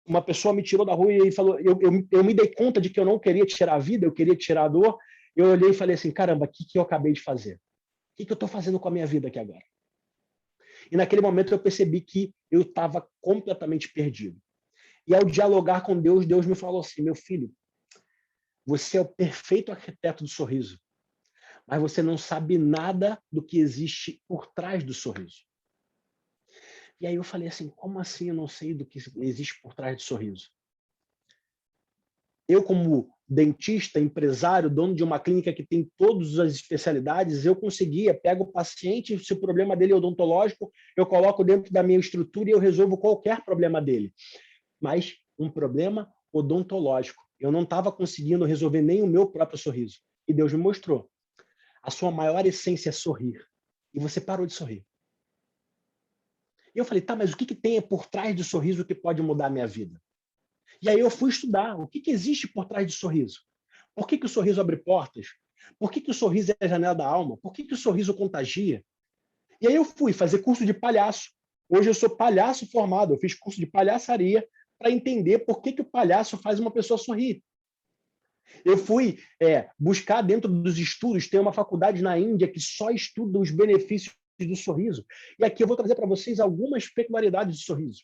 uma pessoa me tirou da rua e falou, eu me dei conta de que eu não queria tirar a vida, eu queria tirar a dor. Eu olhei e falei assim, caramba, o que eu acabei de fazer? O que eu estou fazendo com a minha vida aqui agora? E naquele momento eu percebi que eu estava completamente perdido. E ao dialogar com Deus, Deus me falou assim, meu filho, você é o perfeito arquiteto do sorriso, mas você não sabe nada do que existe por trás do sorriso. E aí eu falei assim, como assim eu não sei do que existe por trás do sorriso? Eu, como dentista, empresário, dono de uma clínica que tem todas as especialidades, eu conseguia, pego o paciente, se o problema dele é odontológico, eu coloco dentro da minha estrutura e eu resolvo qualquer problema dele. Mas um problema odontológico. Eu não estava conseguindo resolver nem o meu próprio sorriso. E Deus me mostrou. A sua maior essência é sorrir. E você parou de sorrir. E eu falei, tá, mas o que tem por trás do sorriso que pode mudar a minha vida? E aí eu fui estudar o que existe por trás do sorriso. Por que o sorriso abre portas? Por que o sorriso é a janela da alma? Por que o sorriso contagia? E aí eu fui fazer curso de palhaço. Hoje eu sou palhaço formado, eu fiz curso de palhaçaria para entender por que o palhaço faz uma pessoa sorrir. Eu fui buscar dentro dos estudos, tem uma faculdade na Índia que só estuda os benefícios do sorriso. E aqui eu vou trazer para vocês algumas peculiaridades do sorriso.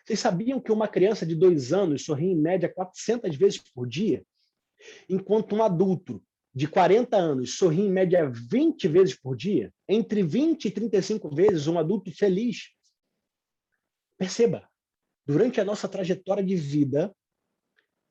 Vocês sabiam que uma criança de 2 anos sorri em média 400 vezes por dia? Enquanto um adulto de 40 anos sorri em média 20 vezes por dia? Entre 20 e 35 vezes um adulto feliz. Perceba, durante a nossa trajetória de vida,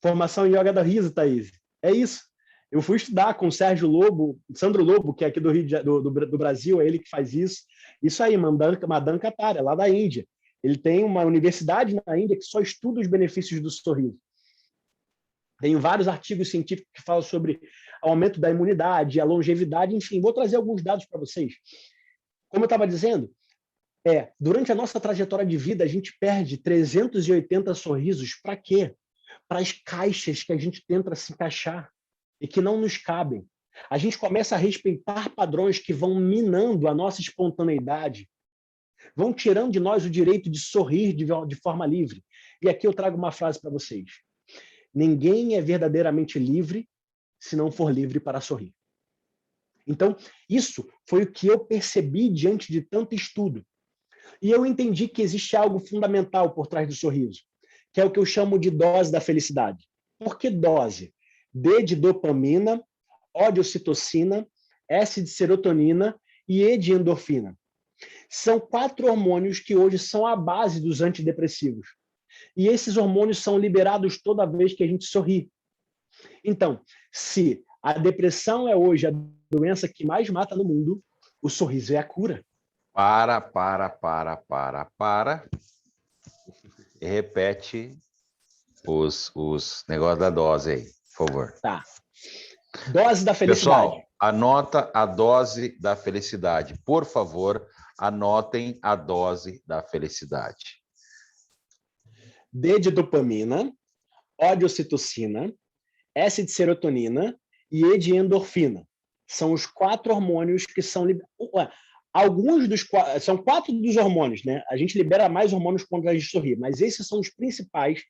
formação em yoga da riso, Thaís, é isso. Eu fui estudar com o Sérgio Lobo, Sandro Lobo, que é aqui do Brasil, é ele que faz isso. Isso aí, Madan Kataria, lá da Índia. Ele tem uma universidade na Índia que só estuda os benefícios do sorriso. Tem vários artigos científicos que falam sobre o aumento da imunidade, a longevidade, enfim, vou trazer alguns dados para vocês. Como eu estava dizendo, durante a nossa trajetória de vida, a gente perde 380 sorrisos. Para quê? Para as caixas que a gente tenta se encaixar e que não nos cabem. A gente começa a respeitar padrões que vão minando a nossa espontaneidade, vão tirando de nós o direito de sorrir de forma livre. E aqui eu trago uma frase para vocês. Ninguém é verdadeiramente livre se não for livre para sorrir. Então, isso foi o que eu percebi diante de tanto estudo. E eu entendi que existe algo fundamental por trás do sorriso, que é o que eu chamo de dose da felicidade. Por que dose? D de dopamina, O de ocitocina, S de serotonina e E de endorfina. São 4 hormônios que hoje são a base dos antidepressivos. E esses hormônios são liberados toda vez que a gente sorri. Então, se a depressão é hoje a doença que mais mata no mundo, o sorriso é a cura. Para. E repete os negócios da dose aí, por favor. Tá. Dose da felicidade. Pessoal, anota a dose da felicidade. Por favor, anotem a dose da felicidade. D de dopamina, O de ocitocina, S de serotonina e E de endorfina. São os 4 hormônios que são são 4 dos hormônios, né? A gente libera mais hormônios quando a gente sorri, mas esses são os principais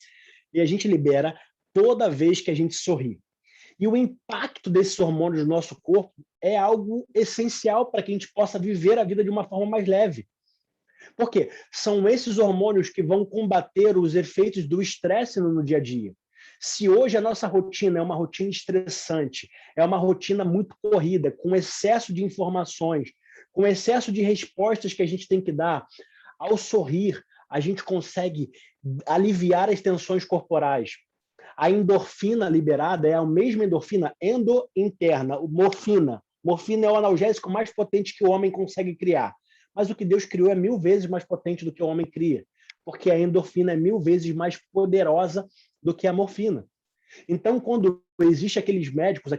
e a gente libera toda vez que a gente sorri. E o impacto desses hormônios no nosso corpo é algo essencial para que a gente possa viver a vida de uma forma mais leve. Por quê? São esses hormônios que vão combater os efeitos do estresse no dia a dia. Se hoje a nossa rotina é uma rotina estressante, é uma rotina muito corrida, com excesso de informações, com o excesso de respostas que a gente tem que dar, ao sorrir, a gente consegue aliviar as tensões corporais. A endorfina liberada é a mesma endorfina endointerna, morfina. Morfina é o analgésico mais potente que o homem consegue criar. Mas o que Deus criou é 1000 vezes mais potente do que o homem cria, porque a endorfina é 1000 vezes mais poderosa do que a morfina. Então, quando existe aqueles médicos,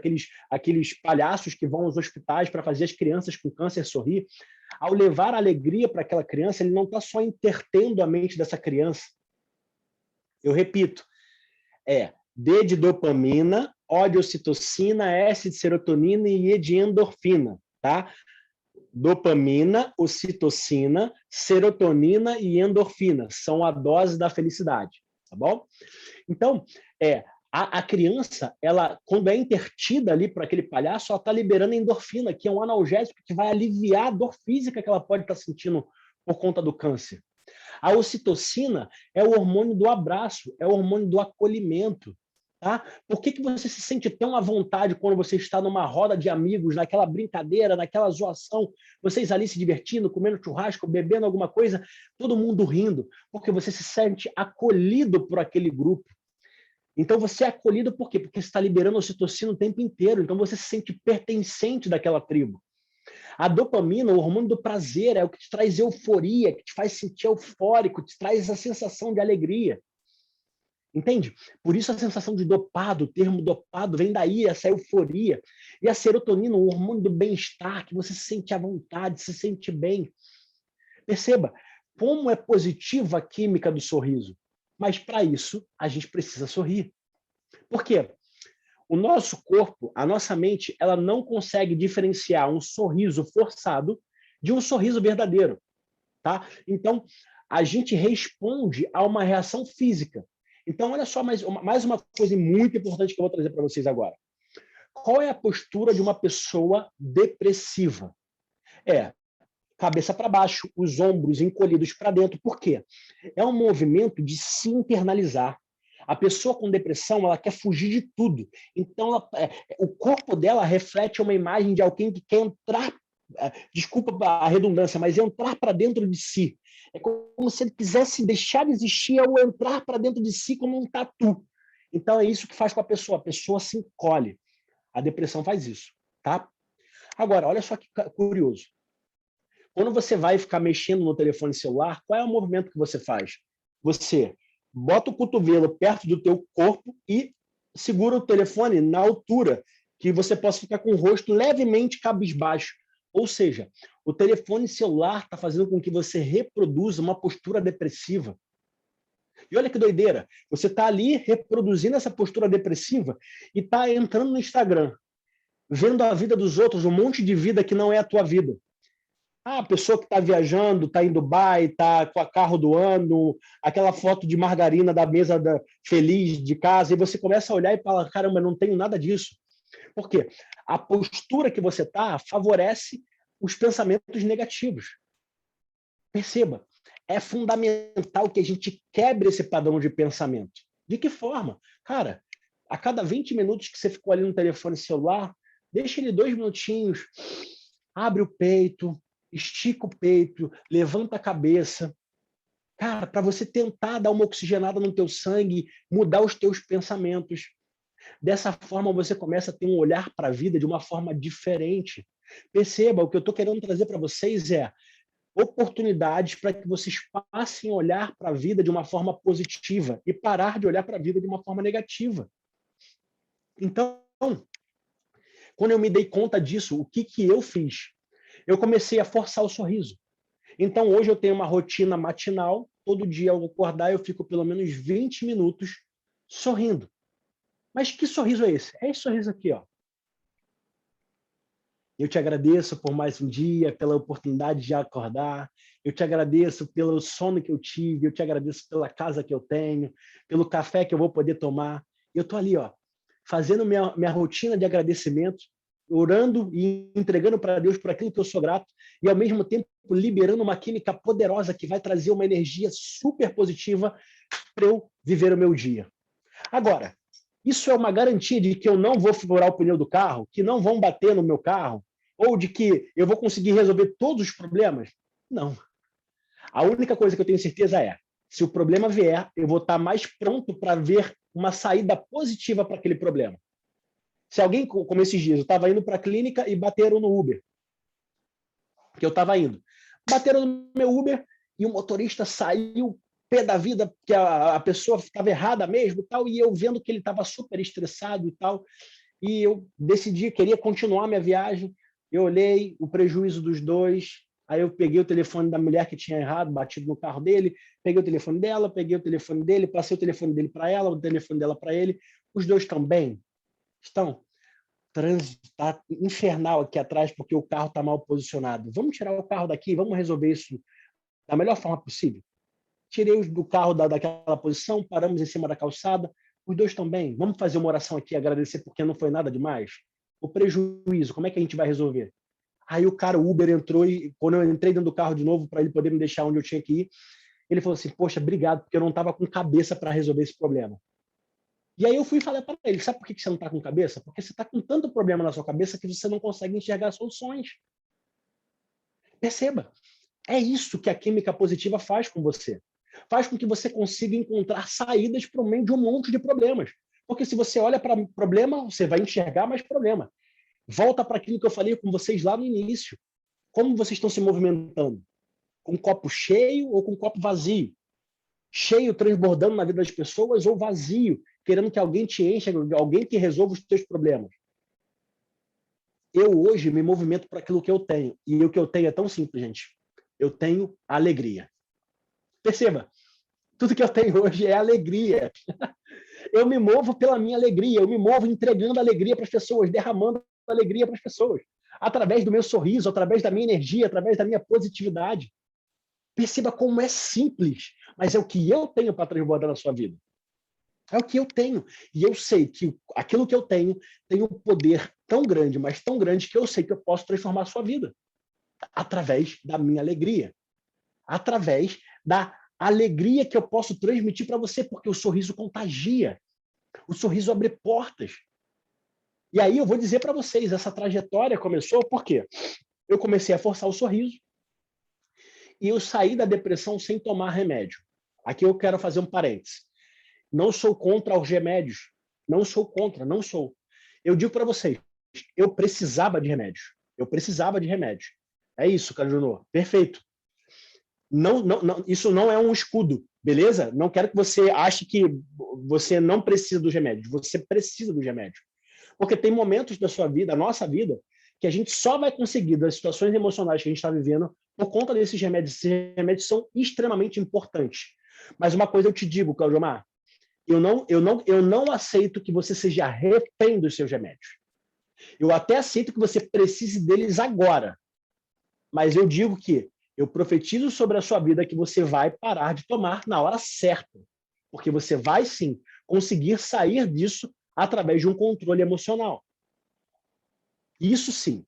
aqueles palhaços que vão aos hospitais para fazer as crianças com câncer sorrir, ao levar alegria para aquela criança, ele não está só entretendo a mente dessa criança. Eu repito, D de dopamina, O de ocitocina, S de serotonina e E de endorfina, tá? Dopamina, ocitocina, serotonina e endorfina são a dose da felicidade, tá bom? Então, a criança, ela, quando é intertida ali por aquele palhaço, ela está liberando endorfina, que é um analgésico que vai aliviar a dor física que ela pode estar sentindo por conta do câncer. A ocitocina é o hormônio do abraço, é o hormônio do acolhimento. Tá? Por que você se sente tão à vontade quando você está numa roda de amigos, naquela brincadeira, naquela zoação, vocês ali se divertindo, comendo churrasco, bebendo alguma coisa, todo mundo rindo, porque você se sente acolhido por aquele grupo. Então você é acolhido por quê? Porque você está liberando ocitocina o tempo inteiro, então você se sente pertencente daquela tribo. A dopamina, o hormônio do prazer, é o que te traz euforia, que te faz sentir eufórico, te traz a sensação de alegria. Entende? Por isso a sensação de dopado, o termo dopado vem daí, essa euforia. E a serotonina, o hormônio do bem-estar, que você se sente à vontade, se sente bem. Perceba como é positiva a química do sorriso. Mas para isso, a gente precisa sorrir. Por quê? O nosso corpo, a nossa mente, ela não consegue diferenciar um sorriso forçado de um sorriso verdadeiro. Tá? Então, a gente responde a uma reação física. Então, olha só mais uma coisa muito importante que eu vou trazer para vocês agora. Qual é a postura de uma pessoa depressiva? Cabeça para baixo, os ombros encolhidos para dentro. Por quê? É um movimento de se internalizar. A pessoa com depressão, ela quer fugir de tudo. Então, o corpo dela reflete uma imagem de alguém que quer entrar, desculpa a redundância, mas entrar para dentro de si. É como se ele quisesse deixar de existir ou entrar para dentro de si como um tatu. Então, é isso que faz com a pessoa se encolhe. A depressão faz isso, tá? Agora, olha só que curioso. Quando você vai ficar mexendo no telefone celular, qual é o movimento que você faz? Você bota o cotovelo perto do teu corpo e segura o telefone na altura que você possa ficar com o rosto levemente cabisbaixo. Ou seja, o telefone celular está fazendo com que você reproduza uma postura depressiva. E olha que doideira, você está ali reproduzindo essa postura depressiva e está entrando no Instagram, vendo a vida dos outros, um monte de vida que não é a tua vida. A pessoa que está viajando, está em Dubai, está com a carro do ano, aquela foto de margarina da mesa feliz de casa, e você começa a olhar e fala, caramba, não tenho nada disso. Por quê? A postura que você está favorece os pensamentos negativos. Perceba, é fundamental que a gente quebre esse padrão de pensamento. De que forma? Cara, a cada 20 minutos que você ficou ali no telefone celular, deixa ele 2 minutinhos, abre o peito, estica o peito, levanta a cabeça. Cara, para você tentar dar uma oxigenada no teu sangue, mudar os teus pensamentos. Dessa forma, você começa a ter um olhar para a vida de uma forma diferente. Perceba, o que eu estou querendo trazer para vocês é oportunidades para que vocês passem a olhar para a vida de uma forma positiva e parar de olhar para a vida de uma forma negativa. Então, quando eu me dei conta disso, o que eu fiz? Eu comecei a forçar o sorriso. Então, hoje eu tenho uma rotina matinal, todo dia ao acordar eu fico pelo menos 20 minutos sorrindo. Mas que sorriso é esse? É esse sorriso aqui, ó. Eu te agradeço por mais um dia, pela oportunidade de acordar. Eu te agradeço pelo sono que eu tive, eu te agradeço pela casa que eu tenho, pelo café que eu vou poder tomar. Eu tô ali, ó, fazendo minha rotina de agradecimento, orando e entregando para Deus por aquilo que eu sou grato e, ao mesmo tempo, liberando uma química poderosa que vai trazer uma energia super positiva para eu viver o meu dia. Agora, isso é uma garantia de que eu não vou furar o pneu do carro, que não vão bater no meu carro? ou de que eu vou conseguir resolver todos os problemas. Não. A única coisa que eu tenho certeza é, se o problema vier, eu vou estar mais pronto para ver uma saída positiva para aquele problema. Se alguém, como esses dias, eu estava indo para a clínica e bateram no Uber, que eu estava indo. Bateram no meu Uber e o motorista saiu pé da vida, porque a pessoa estava errada mesmo, tal, e eu vendo que ele estava super estressado e tal, e eu decidi, queria continuar minha viagem, eu olhei o prejuízo dos dois, aí eu peguei o telefone da mulher que tinha errado, batido no carro dele, peguei o telefone dela, peguei o telefone dele, passei o telefone dele para ela, o telefone dela para ele, os dois estão bem? Estão? Trânsito está infernal aqui atrás porque o carro está mal posicionado. Vamos tirar o carro daqui, vamos resolver isso da melhor forma possível. Tirei do carro daquela posição, paramos em cima da calçada, os dois estão bem. Vamos fazer uma oração aqui, agradecer porque não foi nada demais. O prejuízo, como é que a gente vai resolver? Aí o cara, o Uber entrou e quando eu entrei dentro do carro de novo para ele poder me deixar onde eu tinha que ir, ele falou assim, poxa, obrigado, porque eu não estava com cabeça para resolver esse problema. E aí eu fui falar para ele, sabe por que você não está com cabeça? Porque você está com tanto problema na sua cabeça que você não consegue enxergar soluções. Perceba, é isso que a química positiva faz com você. Faz com que você consiga encontrar saídas para o meio de um monte de problemas. Porque se você olha para problema, você vai enxergar mais problema. Volta para aquilo que eu falei com vocês lá no início. Como vocês estão se movimentando? Com um copo cheio ou com um copo vazio? Cheio, transbordando na vida das pessoas, ou vazio, querendo que alguém te encha, alguém que resolva os teus problemas. Eu hoje me movimento para aquilo que eu tenho. E o que eu tenho é tão simples, gente. Eu tenho alegria. Perceba, tudo que eu tenho hoje é alegria. Eu me movo pela minha alegria, eu me movo entregando alegria para as pessoas, derramando alegria para as pessoas, através do meu sorriso, através da minha energia, através da minha positividade. Perceba como é simples, mas é o que eu tenho para transbordar na sua vida. É o que eu tenho. E eu sei que aquilo que eu tenho tem um poder tão grande, mas tão grande, que eu sei que eu posso transformar a sua vida. Através da minha alegria. Através da alegria que eu posso transmitir para você, porque o sorriso contagia. O sorriso abre portas. E aí eu vou dizer para vocês, essa trajetória começou porque eu comecei a forçar o sorriso e eu saí da depressão sem tomar remédio. Aqui eu quero fazer um parênteses. Não sou contra os remédios. Não sou contra, não sou. Eu digo para vocês, eu precisava de remédio. Eu precisava de remédio. É isso, Cajunô. Perfeito. Não, isso não é um escudo, beleza? Não quero que você ache que você não precisa dos remédios. Você precisa dos remédios. Porque tem momentos da sua vida, da nossa vida, que a gente só vai conseguir, das situações emocionais que a gente está vivendo, por conta desses remédios. Esses remédios são extremamente importantes. Mas uma coisa eu te digo, Claudiomar, eu não aceito que você seja refém dos seus remédios. Eu até aceito que você precise deles agora. Mas eu digo que eu profetizo sobre a sua vida que você vai parar de tomar na hora certa. Porque você vai, sim, conseguir sair disso através de um controle emocional. Isso sim.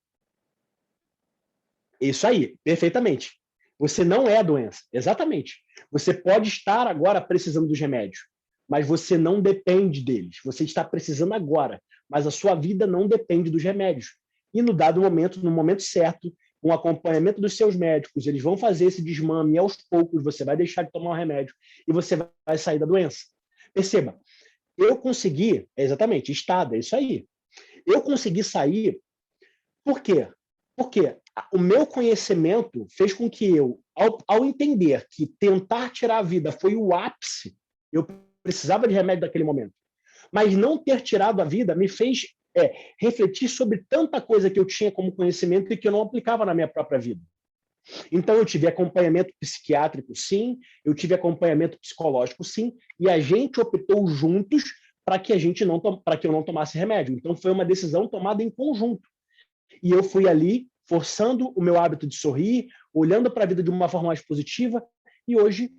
Isso aí, perfeitamente. Você não é a doença, exatamente. Você pode estar agora precisando dos remédios, mas você não depende deles. Você está precisando agora, mas a sua vida não depende dos remédios. E no dado momento, no momento certo, com o acompanhamento dos seus médicos, eles vão fazer esse desmame e aos poucos você vai deixar de tomar o remédio e você vai sair da doença. Perceba, eu consegui, exatamente, estado, é isso aí. Eu consegui sair, por quê? Porque o meu conhecimento fez com que eu, ao entender que tentar tirar a vida foi o ápice, eu precisava de remédio naquele momento. Mas não ter tirado a vida me fez refletir sobre tanta coisa que eu tinha como conhecimento e que eu não aplicava na minha própria vida. Então, eu tive acompanhamento psiquiátrico, sim, eu tive acompanhamento psicológico, sim, e a gente optou juntos para que eu não tomasse remédio. Então, foi uma decisão tomada em conjunto. E eu fui ali forçando o meu hábito de sorrir, olhando para a vida de uma forma mais positiva, e hoje,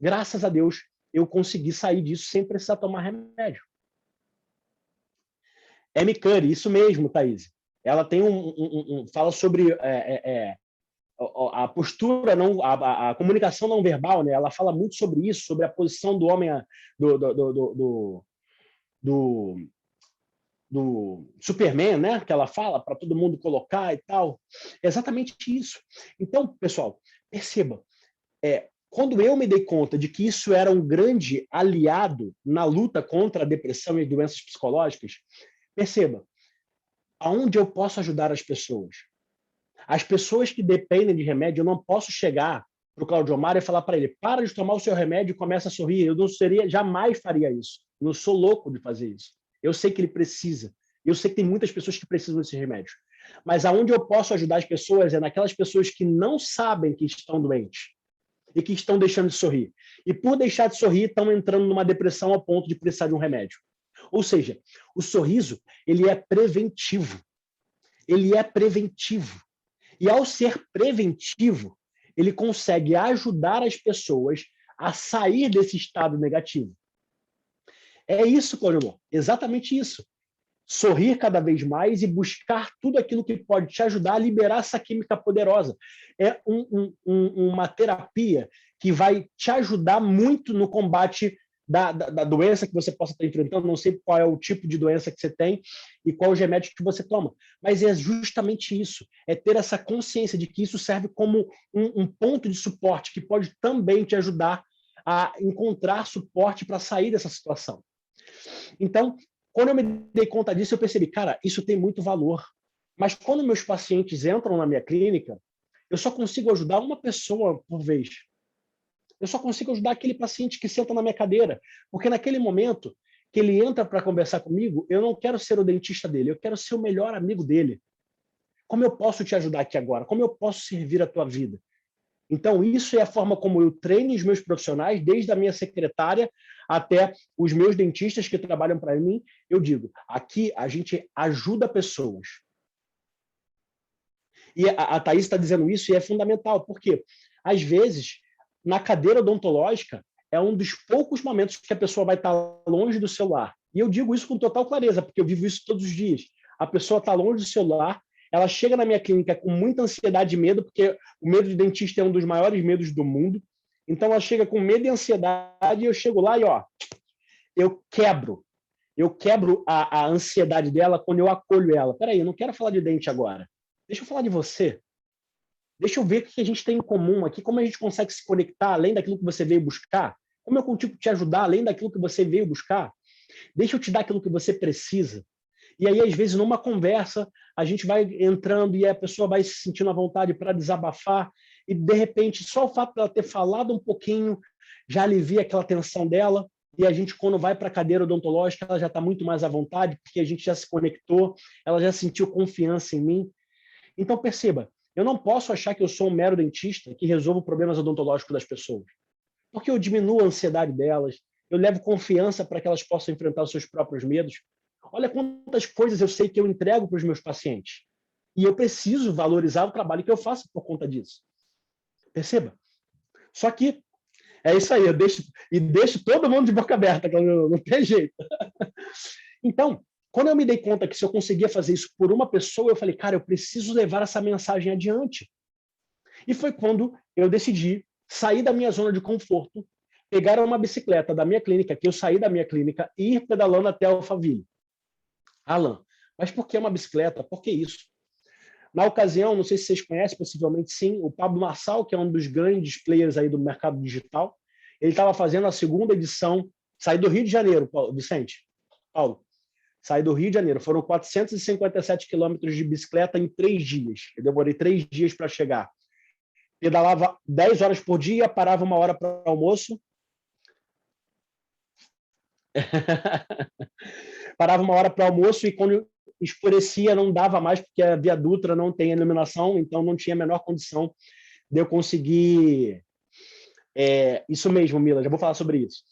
graças a Deus, eu consegui sair disso sem precisar tomar remédio. Amy Curry, isso mesmo, Thaís. Ela tem fala sobre a postura, a comunicação não verbal, né? Ela fala muito sobre isso, sobre a posição do homem, do do Superman, né? Que ela fala para todo mundo colocar e tal. É exatamente isso. Então, pessoal, perceba, quando eu me dei conta de que isso era um grande aliado na luta contra a depressão e doenças psicológicas, perceba, aonde eu posso ajudar as pessoas? As pessoas que dependem de remédio, eu não posso chegar para o Claudio Omar e falar para ele, para de tomar o seu remédio e começa a sorrir. Eu não seria, jamais faria isso. Eu não sou louco de fazer isso. Eu sei que ele precisa. Eu sei que tem muitas pessoas que precisam desse remédio. Mas aonde eu posso ajudar as pessoas é naquelas pessoas que não sabem que estão doentes e que estão deixando de sorrir. E por deixar de sorrir, estão entrando numa depressão ao ponto de precisar de um remédio. Ou seja, o sorriso, ele é preventivo. Ele é preventivo. E ao ser preventivo, ele consegue ajudar as pessoas a sair desse estado negativo. É isso, Claudio, exatamente isso. Sorrir cada vez mais e buscar tudo aquilo que pode te ajudar a liberar essa química poderosa. É uma terapia que vai te ajudar muito no combate da doença que você possa estar enfrentando. Não sei qual é o tipo de doença que você tem e qual os remédios que você toma, mas é justamente isso, é ter essa consciência de que isso serve como um ponto de suporte que pode também te ajudar a encontrar suporte para sair dessa situação. Então, quando eu me dei conta disso, eu percebi, cara, isso tem muito valor. Mas quando meus pacientes entram na minha clínica, eu só consigo ajudar uma pessoa por vez. Eu só consigo ajudar aquele paciente que senta na minha cadeira. Porque naquele momento que ele entra para conversar comigo, eu não quero ser o dentista dele, eu quero ser o melhor amigo dele. Como eu posso te ajudar aqui agora? Como eu posso servir a tua vida? Então, isso é a forma como eu treino os meus profissionais, desde a minha secretária até os meus dentistas que trabalham para mim. Eu digo, aqui a gente ajuda pessoas. E a Thaís está dizendo isso e é fundamental, porque, às vezes, na cadeira odontológica, é um dos poucos momentos que a pessoa vai estar longe do celular. E eu digo isso com total clareza, porque eu vivo isso todos os dias. A pessoa está longe do celular, ela chega na minha clínica com muita ansiedade e medo, porque o medo de dentista é um dos maiores medos do mundo. Então, ela chega com medo e ansiedade, e eu chego lá e, eu quebro a ansiedade dela quando eu acolho ela. Peraí, eu não quero falar de dente agora. Deixa eu falar de você. Deixa eu ver o que a gente tem em comum aqui, como a gente consegue se conectar além daquilo que você veio buscar, como eu consigo te ajudar além daquilo que você veio buscar. Deixa eu te dar aquilo que você precisa. E aí, às vezes, numa conversa, a gente vai entrando e a pessoa vai se sentindo à vontade para desabafar e, de repente, só o fato dela ter falado um pouquinho já alivia aquela tensão dela e a gente, quando vai para a cadeira odontológica, ela já está muito mais à vontade porque a gente já se conectou, ela já sentiu confiança em mim. Então, perceba, eu não posso achar que eu sou um mero dentista que resolvo problemas odontológicos das pessoas, porque eu diminuo a ansiedade delas, eu levo confiança para que elas possam enfrentar os seus próprios medos. Olha quantas coisas eu sei que eu entrego para os meus pacientes. E eu preciso valorizar o trabalho que eu faço por conta disso. Perceba? Só que é isso aí, eu deixo todo mundo de boca aberta, não tem jeito. Então, quando eu me dei conta que se eu conseguia fazer isso por uma pessoa, eu falei, cara, eu preciso levar essa mensagem adiante. E foi quando eu decidi sair da minha zona de conforto, pegar uma bicicleta da minha clínica, que eu saí da minha clínica, e ir pedalando até Alphaville. Alan, mas por que uma bicicleta? Por que isso? Na ocasião, não sei se vocês conhecem, possivelmente sim, o Pablo Marçal, que é um dos grandes players aí do mercado digital, ele estava fazendo a segunda edição, saí do Rio de Janeiro, Paulo, saí do Rio de Janeiro, foram 457 quilômetros de bicicleta em 3 dias, eu demorei 3 dias para chegar. Pedalava 10 horas por dia, parava 1 hora para almoço, parava 1 hora para o almoço e quando escurecia não dava mais, porque a Via Dutra não tem iluminação, então não tinha a menor condição de eu conseguir... isso mesmo, Mila, já vou falar sobre isso.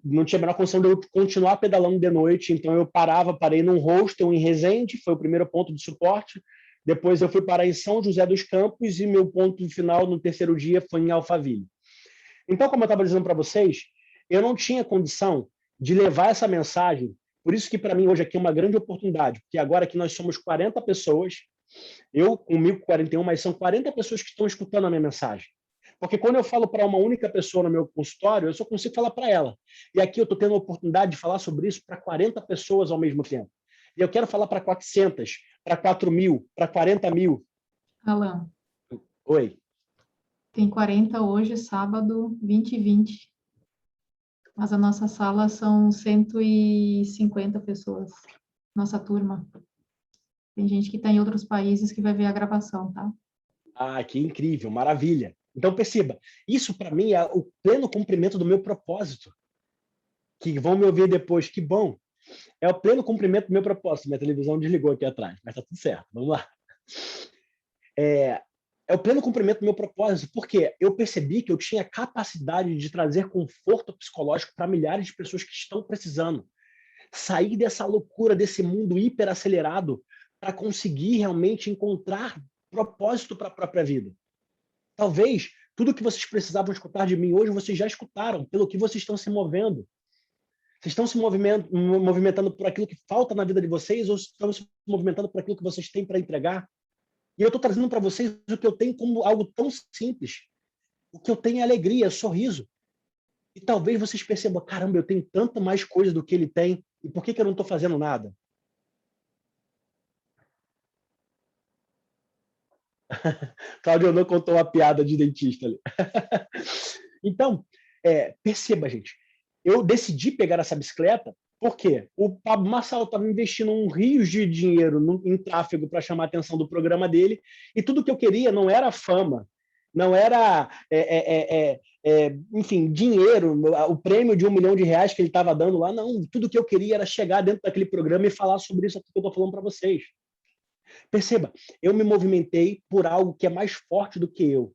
Não tinha a menor condição de eu continuar pedalando de noite, então eu parei num hostel em Resende, foi o primeiro ponto de suporte, depois eu fui parar em São José dos Campos e meu ponto final no terceiro dia foi em Alphaville. Então, como eu estava dizendo para vocês, eu não tinha condição de levar essa mensagem. Por isso que, para mim, hoje aqui é uma grande oportunidade, porque agora que nós somos 40 pessoas, eu comigo 41, mas são 40 pessoas que estão escutando a minha mensagem. Porque quando eu falo para uma única pessoa no meu consultório, eu só consigo falar para ela. E aqui eu estou tendo a oportunidade de falar sobre isso para 40 pessoas ao mesmo tempo. E eu quero falar para 400, para 4.000, para 40.000. Alan, Oi. tem 40 hoje, sábado, 20 e 20. Mas a nossa sala são 150 pessoas, nossa turma. Tem gente que está em outros países que vai ver a gravação, tá? Ah, que incrível, maravilha. Então, perceba, isso para mim é o pleno cumprimento do meu propósito. Que vão me ouvir depois, que bom. É o pleno cumprimento do meu propósito. Minha televisão desligou aqui atrás, mas tá tudo certo. Vamos lá. É o pleno cumprimento do meu propósito, porque eu percebi que eu tinha capacidade de trazer conforto psicológico para milhares de pessoas que estão precisando. Sair dessa loucura, desse mundo hiperacelerado, para conseguir realmente encontrar propósito para a própria vida. Talvez tudo que vocês precisavam escutar de mim hoje, vocês já escutaram, pelo que vocês estão se movendo. Vocês estão se movimentando por aquilo que falta na vida de vocês ou estão se movimentando por aquilo que vocês têm para entregar? E eu estou trazendo para vocês o que eu tenho como algo tão simples. O que eu tenho é alegria, sorriso. E talvez vocês percebam, caramba, eu tenho tanta mais coisa do que ele tem, e por que eu não estou fazendo nada? Claudio não contou uma piada de dentista ali. Então, perceba, gente, eu decidi pegar essa bicicleta porque o Pablo Marçal estava investindo um rios de dinheiro em tráfego para chamar a atenção do programa dele, e tudo que eu queria não era fama, não era, enfim, dinheiro, o prêmio de R$1 milhão que ele estava dando lá, não. Tudo que eu queria era chegar dentro daquele programa e falar sobre isso aqui que eu estou falando para vocês. Perceba, eu me movimentei por algo que é mais forte do que eu,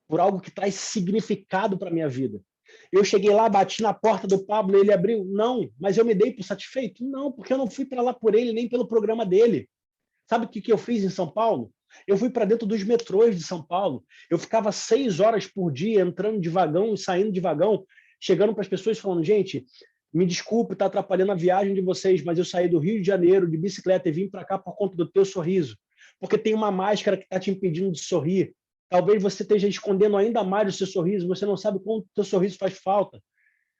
por algo que traz significado para a minha vida. Eu cheguei lá, bati na porta do Pablo, ele abriu? Não. Mas eu me dei por satisfeito? Não, porque eu não fui para lá por ele, nem pelo programa dele. Sabe o que eu fiz em São Paulo? Eu fui para dentro dos metrôs de São Paulo. Eu ficava 6 horas por dia entrando de vagão e saindo de vagão, chegando para as pessoas falando, gente, me desculpe, está atrapalhando a viagem de vocês, mas eu saí do Rio de Janeiro de bicicleta e vim para cá por conta do teu sorriso. Porque tem uma máscara que está te impedindo de sorrir. Talvez você esteja escondendo ainda mais o seu sorriso, você não sabe quanto o seu sorriso faz falta.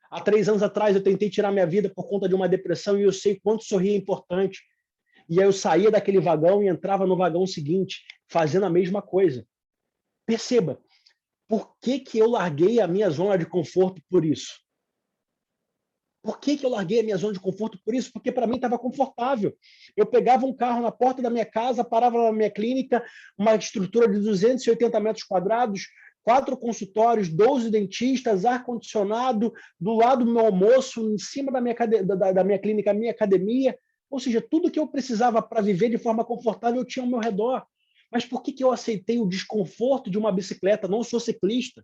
Há 3 anos atrás eu tentei tirar minha vida por conta de uma depressão e eu sei quanto sorrir é importante. E aí eu saía daquele vagão e entrava no vagão seguinte, fazendo a mesma coisa. Perceba, por que eu larguei a minha zona de conforto por isso? Por que eu larguei a minha zona de conforto por isso? Porque para mim estava confortável. Eu pegava um carro na porta da minha casa, parava na minha clínica, uma estrutura de 280 metros quadrados, 4 consultórios, 12 dentistas, ar-condicionado, do lado do meu almoço, em cima da minha clínica, a minha academia. Ou seja, tudo que eu precisava para viver de forma confortável eu tinha ao meu redor. Mas por que eu aceitei o desconforto de uma bicicleta? Não sou ciclista.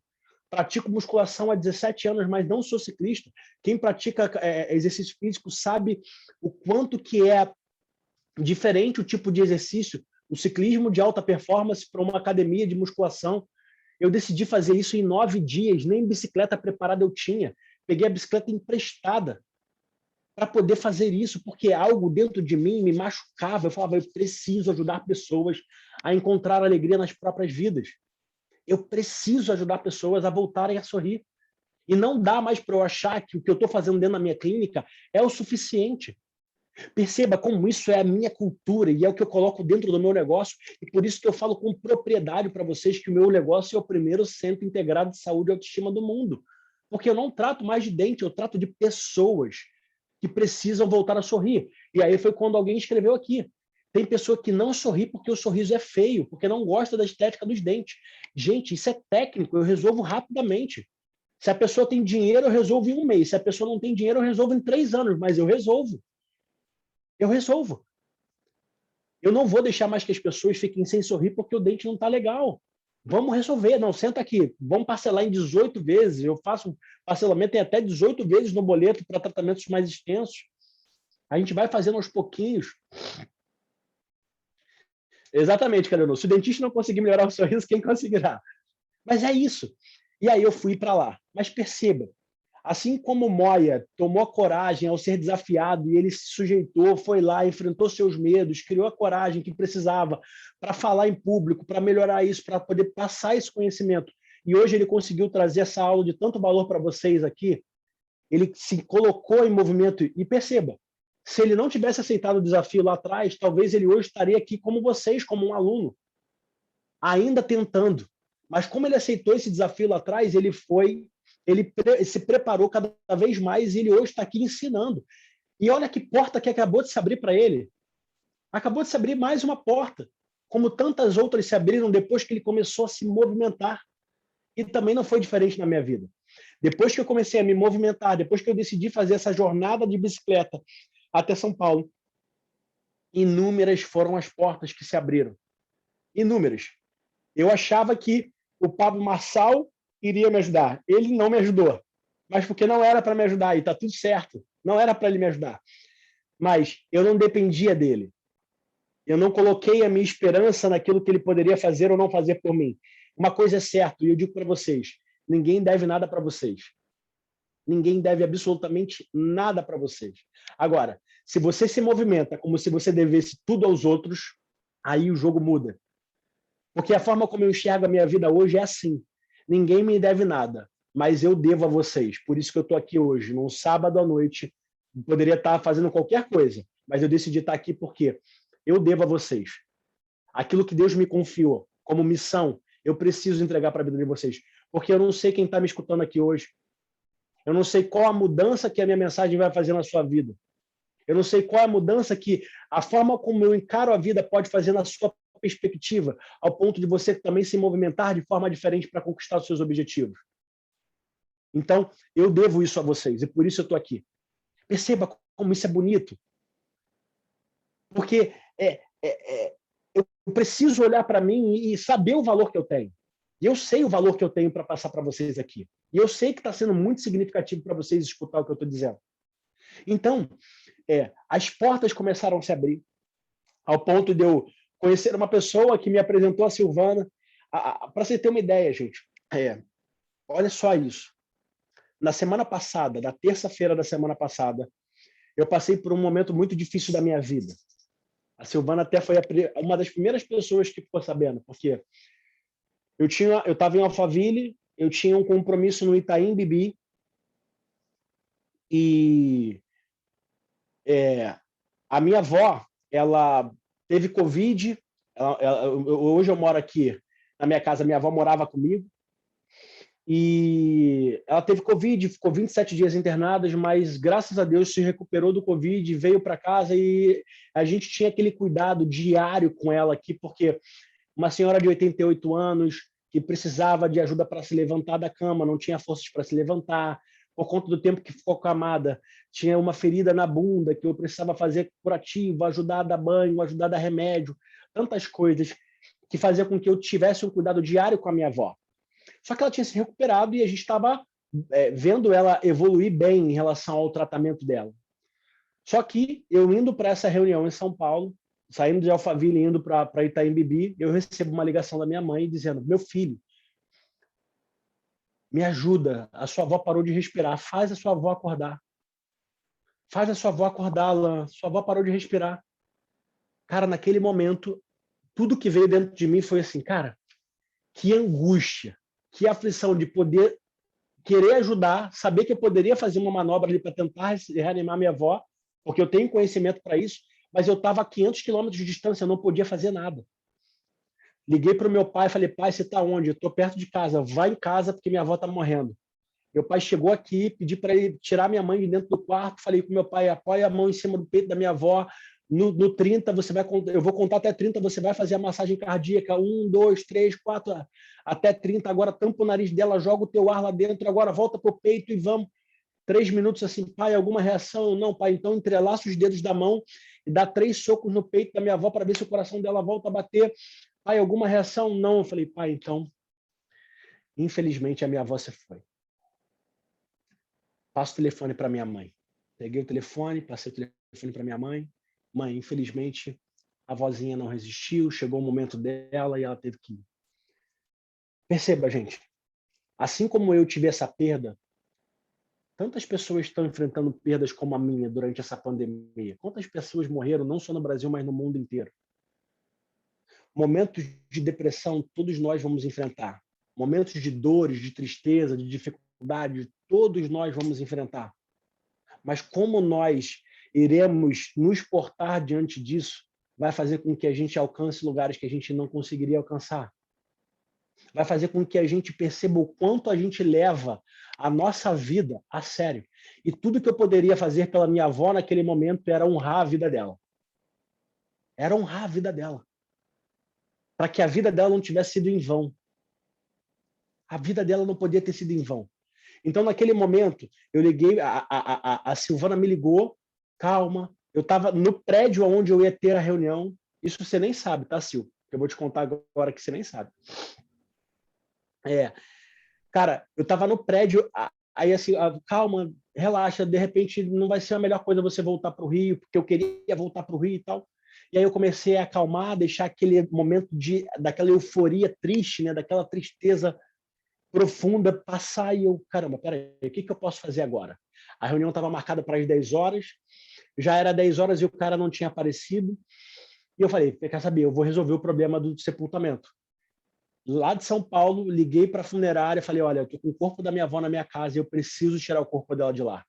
Pratico musculação há 17 anos, mas não sou ciclista. Quem pratica exercício físico sabe o quanto que é diferente o tipo de exercício, o ciclismo de alta performance para uma academia de musculação. Eu decidi fazer isso em 9 dias, nem bicicleta preparada eu tinha. Peguei a bicicleta emprestada para poder fazer isso, porque algo dentro de mim me machucava. Eu falava, eu preciso ajudar pessoas a encontrar alegria nas próprias vidas. Eu preciso ajudar pessoas a voltarem a sorrir. E não dá mais para eu achar que o que eu estou fazendo dentro da minha clínica é o suficiente. Perceba como isso é a minha cultura e é o que eu coloco dentro do meu negócio. E por isso que eu falo com propriedade para vocês que o meu negócio é o primeiro centro integrado de saúde e autoestima do mundo. Porque eu não trato mais de dente, eu trato de pessoas que precisam voltar a sorrir. E aí foi quando alguém escreveu aqui. Tem pessoa que não sorri porque o sorriso é feio, porque não gosta da estética dos dentes. Gente, isso é técnico, eu resolvo rapidamente. Se a pessoa tem dinheiro, eu resolvo em 1 mês. Se a pessoa não tem dinheiro, eu resolvo em 3 anos, mas eu resolvo. Eu resolvo. Eu não vou deixar mais que as pessoas fiquem sem sorrir porque o dente não está legal. Vamos resolver. Não, senta aqui. Vamos parcelar em 18 vezes. Eu faço um parcelamento em até 18 vezes no boleto para tratamentos mais extensos. A gente vai fazendo aos pouquinhos. Exatamente, Carolina. Se o dentista não conseguir melhorar o sorriso, quem conseguirá? Mas é isso. E aí eu fui para lá. Mas perceba, assim como Moya tomou a coragem ao ser desafiado e ele se sujeitou, foi lá, enfrentou seus medos, criou a coragem que precisava para falar em público, para melhorar isso, para poder passar esse conhecimento. E hoje ele conseguiu trazer essa aula de tanto valor para vocês aqui. Ele se colocou em movimento. E perceba, Se ele não tivesse aceitado o desafio lá atrás, talvez ele hoje estaria aqui como vocês, como um aluno, ainda tentando. Mas como ele aceitou esse desafio lá atrás, ele se preparou cada vez mais e ele hoje está aqui ensinando. E olha que porta que acabou de se abrir para ele. Acabou de se abrir mais uma porta, como tantas outras se abriram depois que ele começou a se movimentar. E também não foi diferente na minha vida. Depois que eu comecei a me movimentar, depois que eu decidi fazer essa jornada de bicicleta até São Paulo, inúmeras foram as portas que se abriram. Inúmeras. Eu achava que o Pablo Marçal iria me ajudar. Ele não me ajudou. Mas porque não era para me ajudar, e está tudo certo. Não era para ele me ajudar. Mas eu não dependia dele. Eu não coloquei a minha esperança naquilo que ele poderia fazer ou não fazer por mim. Uma coisa é certa, e eu digo para vocês, ninguém deve nada para vocês. Ninguém deve absolutamente nada para vocês. Agora, se você se movimenta como se você devesse tudo aos outros, aí o jogo muda. Porque a forma como eu enxergo a minha vida hoje é assim. Ninguém me deve nada, mas eu devo a vocês. Por isso que eu estou aqui hoje, num sábado à noite. Eu poderia estar fazendo qualquer coisa, mas eu decidi estar aqui porque eu devo a vocês. Aquilo que Deus me confiou como missão, eu preciso entregar para a vida de vocês. Porque eu não sei quem está me escutando aqui hoje. Eu não sei qual a mudança que a minha mensagem vai fazer na sua vida. Eu não sei qual a mudança que a forma como eu encaro a vida pode fazer na sua perspectiva, ao ponto de você também se movimentar de forma diferente para conquistar os seus objetivos. Então, eu devo isso a vocês e por isso eu estou aqui. Perceba como isso é bonito. Porque eu preciso olhar para mim e saber o valor que eu tenho. E eu sei o valor que eu tenho para passar para vocês aqui. E eu sei que está sendo muito significativo para vocês escutar o que eu estou dizendo. Então, as portas começaram a se abrir, ao ponto de eu conhecer uma pessoa que me apresentou a Silvana. Para você ter uma ideia, gente, olha só isso. Na semana passada, na terça-feira da semana passada, eu passei por um momento muito difícil da minha vida. A Silvana até foi uma das primeiras pessoas que ficou sabendo, porque eu estava em Alphaville, eu tinha um compromisso no Itaim Bibi, e a minha avó, ela teve Covid. Hoje eu moro aqui na minha casa, minha avó morava comigo, e ela teve Covid, ficou 27 dias internada, mas graças a Deus se recuperou do Covid, veio para casa e a gente tinha aquele cuidado diário com ela aqui, porque uma senhora de 88 anos que precisava de ajuda para se levantar da cama, não tinha forças para se levantar, por conta do tempo que ficou acamada, tinha uma ferida na bunda que eu precisava fazer curativo, ajudar a dar banho, ajudar a dar remédio, tantas coisas que fazia com que eu tivesse um cuidado diário com a minha avó. Só que ela tinha se recuperado e a gente estava vendo ela evoluir bem em relação ao tratamento dela. Só que eu indo para essa reunião em São Paulo, saindo de Alphaville e indo para Itaim Bibi, eu recebo uma ligação da minha mãe dizendo: meu filho, me ajuda, a sua avó parou de respirar, faz a sua avó acordar. Faz a sua avó acordar, Alan, sua avó parou de respirar. Cara, naquele momento, tudo que veio dentro de mim foi assim, cara, que angústia, que aflição de poder querer ajudar, saber que eu poderia fazer uma manobra ali para tentar reanimar minha avó, porque eu tenho conhecimento para isso, mas eu estava a 500 quilômetros de distância, eu não podia fazer nada. Liguei para o meu pai e falei: pai, você está onde? Eu estou perto de casa, vai em casa porque minha avó está morrendo. Meu pai chegou aqui, pedi para ele tirar minha mãe de dentro do quarto, falei com meu pai: apoia a mão em cima do peito da minha avó, no 30, eu vou contar até 30, você vai fazer a massagem cardíaca, 1, 2, 3, 4, até 30, agora tampa o nariz dela, joga o teu ar lá dentro, agora volta para o peito e vamos. 3 minutos assim: pai, alguma reação? Não, pai, então entrelaça os dedos da mão e dá 3 socos no peito da minha avó para ver se o coração dela volta a bater. Pai, alguma reação? Não. Eu falei: pai, então, infelizmente a minha avó se foi. Passa o telefone para minha mãe. Peguei o telefone, passei o telefone para minha mãe. Mãe, infelizmente, a vozinha não resistiu, chegou o momento dela e ela teve que ir. Perceba, gente, assim como eu tive essa perda, tantas pessoas estão enfrentando perdas como a minha durante essa pandemia. Quantas pessoas morreram, não só no Brasil, mas no mundo inteiro? Momentos de depressão, todos nós vamos enfrentar. Momentos de dores, de tristeza, de dificuldade, todos nós vamos enfrentar. Mas como nós iremos nos portar diante disso, vai fazer com que a gente alcance lugares que a gente não conseguiria alcançar. Vai fazer com que a gente perceba o quanto a gente leva a nossa vida a sério. E tudo que eu poderia fazer pela minha avó naquele momento era honrar a vida dela. Era honrar a vida dela. Para que a vida dela não tivesse sido em vão. A vida dela não podia ter sido em vão. Então, naquele momento, eu liguei, a Silvana me ligou, calma, eu estava no prédio onde eu ia ter a reunião. Isso você nem sabe, tá, Sil? Eu vou te contar agora que você nem sabe. Cara, eu estava no prédio, aí assim, calma, relaxa, de repente não vai ser a melhor coisa você voltar para o Rio, porque eu queria voltar para o Rio e tal. E aí eu comecei a acalmar, deixar aquele momento daquela euforia triste, né, daquela tristeza profunda passar, e eu, caramba, peraí, o que eu posso fazer agora? A reunião estava marcada para as 10 horas, já era 10 horas e o cara não tinha aparecido, e eu falei, quer saber, eu vou resolver o problema do sepultamento. Lá de São Paulo, liguei para a funerária, falei, olha, eu estou com o corpo da minha avó na minha casa e eu preciso tirar o corpo dela de lá.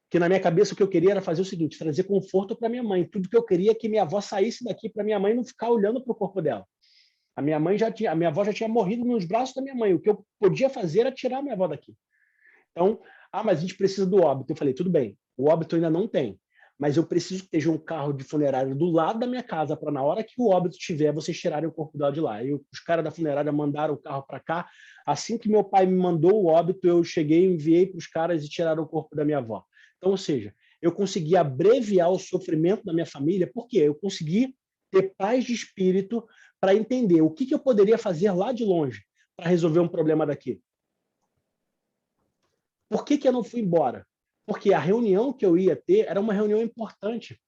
Porque na minha cabeça o que eu queria era fazer o seguinte, trazer conforto para minha mãe. Tudo que eu queria é que minha avó saísse daqui para minha mãe não ficar olhando para o corpo dela. A minha avó já tinha morrido nos braços da minha mãe. O que eu podia fazer era tirar a minha avó daqui. Então, mas a gente precisa do óbito. Eu falei, tudo bem, o óbito ainda não tem, mas eu preciso que esteja um carro de funerário do lado da minha casa para na hora que o óbito tiver, vocês tirarem o corpo dela de lá. E os caras da funerária mandaram o carro para cá. Assim que meu pai me mandou o óbito, eu cheguei, enviei para os caras e tiraram o corpo da minha avó. Então, ou seja, eu consegui abreviar o sofrimento da minha família, porque eu consegui ter paz de espírito para entender o que eu poderia fazer lá de longe para resolver um problema daqui. Por que eu não fui embora? Porque a reunião que eu ia ter era uma reunião importante.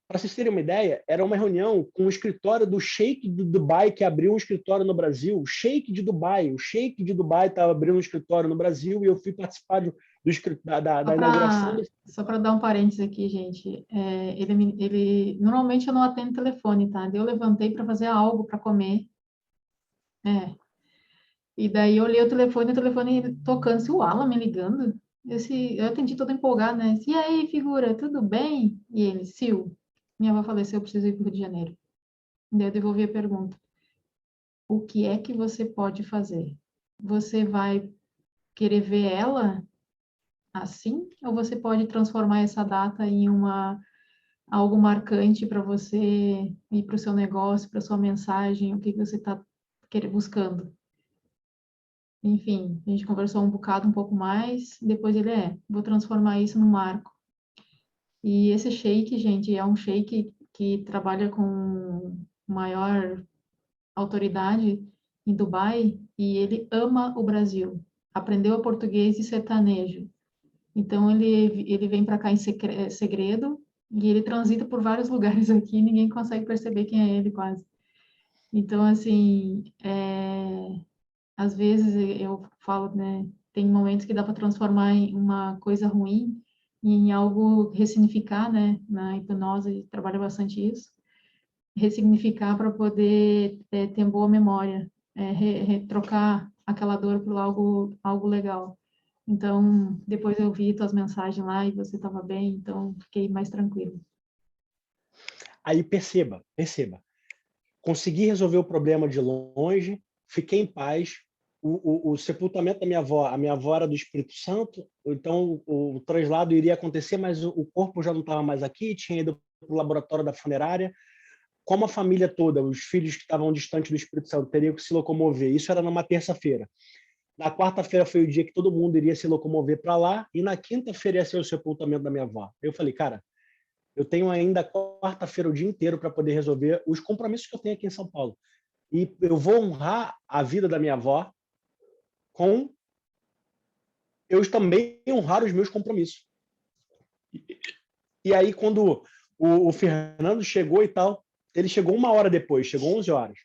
Para vocês terem uma ideia, era uma reunião com o escritório do Sheik de Dubai, que abriu um escritório no Brasil. O Sheik de Dubai estava abrindo um escritório no Brasil e eu fui participar da inauguração. Só para dar um parênteses aqui, gente. Normalmente eu não atendo telefone, tá? Eu levantei para fazer algo para comer. E daí eu olhei o telefone tocando, se o Alan me ligando. Eu atendi toda empolgada, né? E aí, figura, tudo bem? E ele, Sil, minha avó faleceu, eu preciso ir para o Rio de Janeiro. Daí eu devolvi a pergunta. O que é que você pode fazer? Você vai querer ver ela assim? Ou você pode transformar essa data em algo marcante para você ir para o seu negócio, para sua mensagem, o que você está buscando? Enfim, a gente conversou um pouco mais, depois ele vou transformar isso num marco. E esse sheik, gente, é um sheik que trabalha com maior autoridade em Dubai e ele ama o Brasil. Aprendeu português e sertanejo. Então, ele vem para cá em segredo e ele transita por vários lugares aqui, ninguém consegue perceber quem é ele quase. Então, assim, às vezes eu falo, né, tem momentos que dá para transformar em uma coisa ruim em algo, ressignificar, né, na hipnose trabalha bastante isso, ressignificar para poder ter boa memória, trocar aquela dor por algo legal. Então, depois eu vi tuas mensagens lá e você estava bem, então fiquei mais tranquilo. Aí perceba, consegui resolver o problema de longe, fiquei em paz. O sepultamento da minha avó, a minha avó era do Espírito Santo, então o traslado iria acontecer, mas o corpo já não estava mais aqui, tinha ido para o laboratório da funerária. Como a família toda, os filhos que estavam distantes do Espírito Santo teriam que se locomover, isso era numa terça-feira. Na quarta-feira foi o dia que todo mundo iria se locomover para lá, e na quinta-feira ia ser o sepultamento da minha avó. Eu falei, cara, eu tenho ainda quarta-feira o dia inteiro para poder resolver os compromissos que eu tenho aqui em São Paulo. E eu vou honrar a vida da minha avó com eu também honrar os meus compromissos. E aí, quando o Fernando chegou e tal, ele chegou 1 hora depois, chegou 11 horas.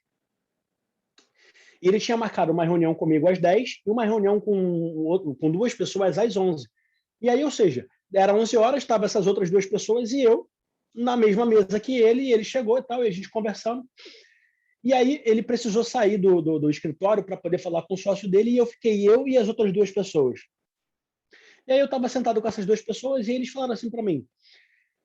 E ele tinha marcado uma reunião comigo às 10 e uma reunião com 2 pessoas às 11. E aí, ou seja, era 11 horas, estavam essas outras 2 pessoas e eu na mesma mesa que ele, e ele chegou e tal, e a gente conversando. E aí ele precisou sair do escritório para poder falar com o sócio dele, e eu e as outras 2 pessoas. E aí eu estava sentado com essas 2 pessoas e eles falaram assim para mim,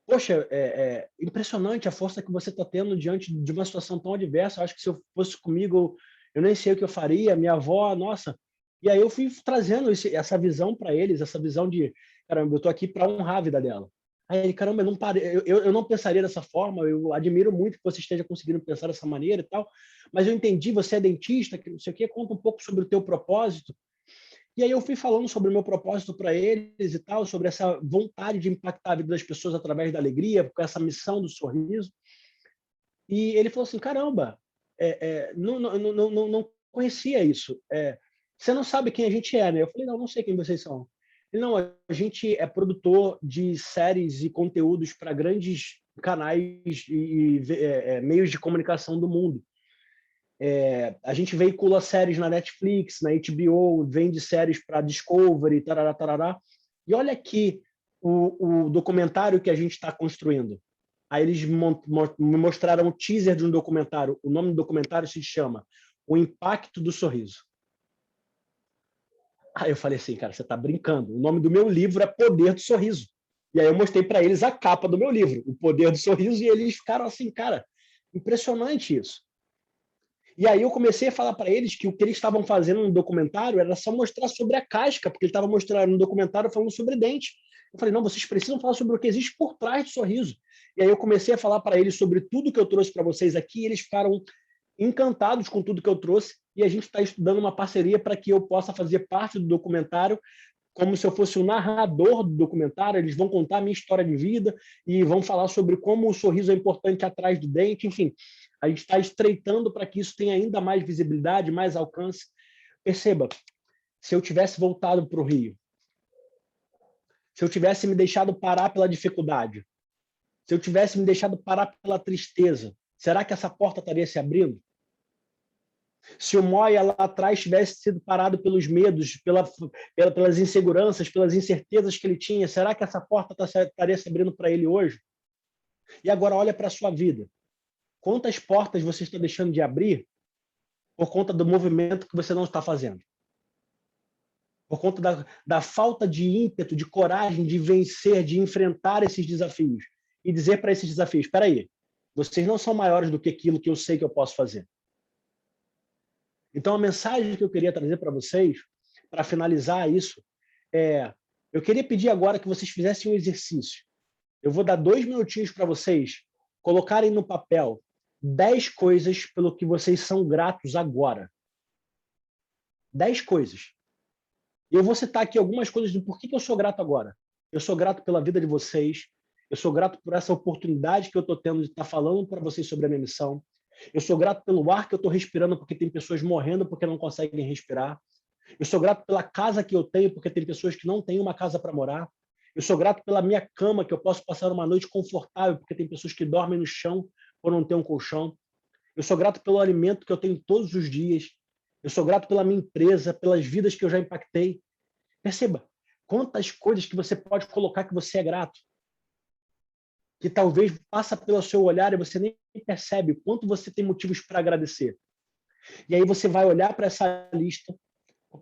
poxa, é impressionante a força que você está tendo diante de uma situação tão adversa. Eu acho que se eu fosse comigo, eu nem sei o que eu faria, minha avó, nossa. E aí eu fui trazendo essa visão para eles, essa visão de, caramba, eu estou aqui para honrar a vida dela. Aí ele, caramba, eu não pensaria dessa forma, eu admiro muito que você esteja conseguindo pensar dessa maneira e tal, mas eu entendi, você é dentista, que não sei o quê, conta um pouco sobre o teu propósito. E aí eu fui falando sobre o meu propósito para eles e tal, sobre essa vontade de impactar a vida das pessoas através da alegria, com essa missão do sorriso. E ele falou assim, caramba, não conhecia isso. Você não sabe quem a gente é, né? Eu falei, não sei quem vocês são. Ele, não, a gente é produtor de séries e conteúdos para grandes canais e meios de comunicação do mundo. A gente veicula séries na Netflix, na HBO, vende séries para Discovery, tarará, tarará. E olha aqui o documentário que a gente está construindo. Aí eles me mostraram o teaser de um documentário. O nome do documentário se chama O Impacto do Sorriso. Aí eu falei assim, cara, você está brincando. O nome do meu livro é Poder do Sorriso. E aí eu mostrei para eles a capa do meu livro, O Poder do Sorriso, e eles ficaram assim, cara, impressionante isso. E aí eu comecei a falar para eles que o que eles estavam fazendo no documentário era só mostrar sobre a casca, porque ele estava mostrando no documentário falando sobre dente. Eu falei, não, vocês precisam falar sobre o que existe por trás do sorriso. E aí eu comecei a falar para eles sobre tudo que eu trouxe para vocês aqui, e eles ficaram encantados com tudo que eu trouxe, e a gente está estudando uma parceria para que eu possa fazer parte do documentário, como se eu fosse o narrador do documentário. Eles vão contar a minha história de vida e vão falar sobre como o sorriso é importante atrás do dente, enfim. A gente está estreitando para que isso tenha ainda mais visibilidade, mais alcance. Perceba, se eu tivesse voltado para o Rio, se eu tivesse me deixado parar pela dificuldade, se eu tivesse me deixado parar pela tristeza, será que essa porta estaria se abrindo? Se o Moya lá atrás tivesse sido parado pelos medos, pelas inseguranças, pelas incertezas que ele tinha, será que essa porta estaria se abrindo para ele hoje? E agora olha para a sua vida. Quantas portas você está deixando de abrir por conta do movimento que você não está fazendo? Por conta da falta de ímpeto, de coragem, de vencer, de enfrentar esses desafios. E dizer para esses desafios, espera aí, vocês não são maiores do que aquilo que eu sei que eu posso fazer. Então, a mensagem que eu queria trazer para vocês, para finalizar isso, eu queria pedir agora que vocês fizessem um exercício. Eu vou dar 2 minutinhos para vocês colocarem no papel 10 coisas pelo que vocês são gratos agora. 10 coisas. E eu vou citar aqui algumas coisas do porquê que eu sou grato agora. Eu sou grato pela vida de vocês. Eu sou grato por essa oportunidade que eu estou tendo de estar falando para vocês sobre a minha missão. Eu sou grato pelo ar que eu estou respirando, porque tem pessoas morrendo porque não conseguem respirar. Eu sou grato pela casa que eu tenho, porque tem pessoas que não têm uma casa para morar. Eu sou grato pela minha cama, que eu posso passar uma noite confortável, porque tem pessoas que dormem no chão por não ter um colchão. Eu sou grato pelo alimento que eu tenho todos os dias. Eu sou grato pela minha empresa, pelas vidas que eu já impactei. Perceba, quantas coisas que você pode colocar que você é grato. Que talvez passa pelo seu olhar e você nem percebe o quanto você tem motivos para agradecer. E aí você vai olhar para essa lista,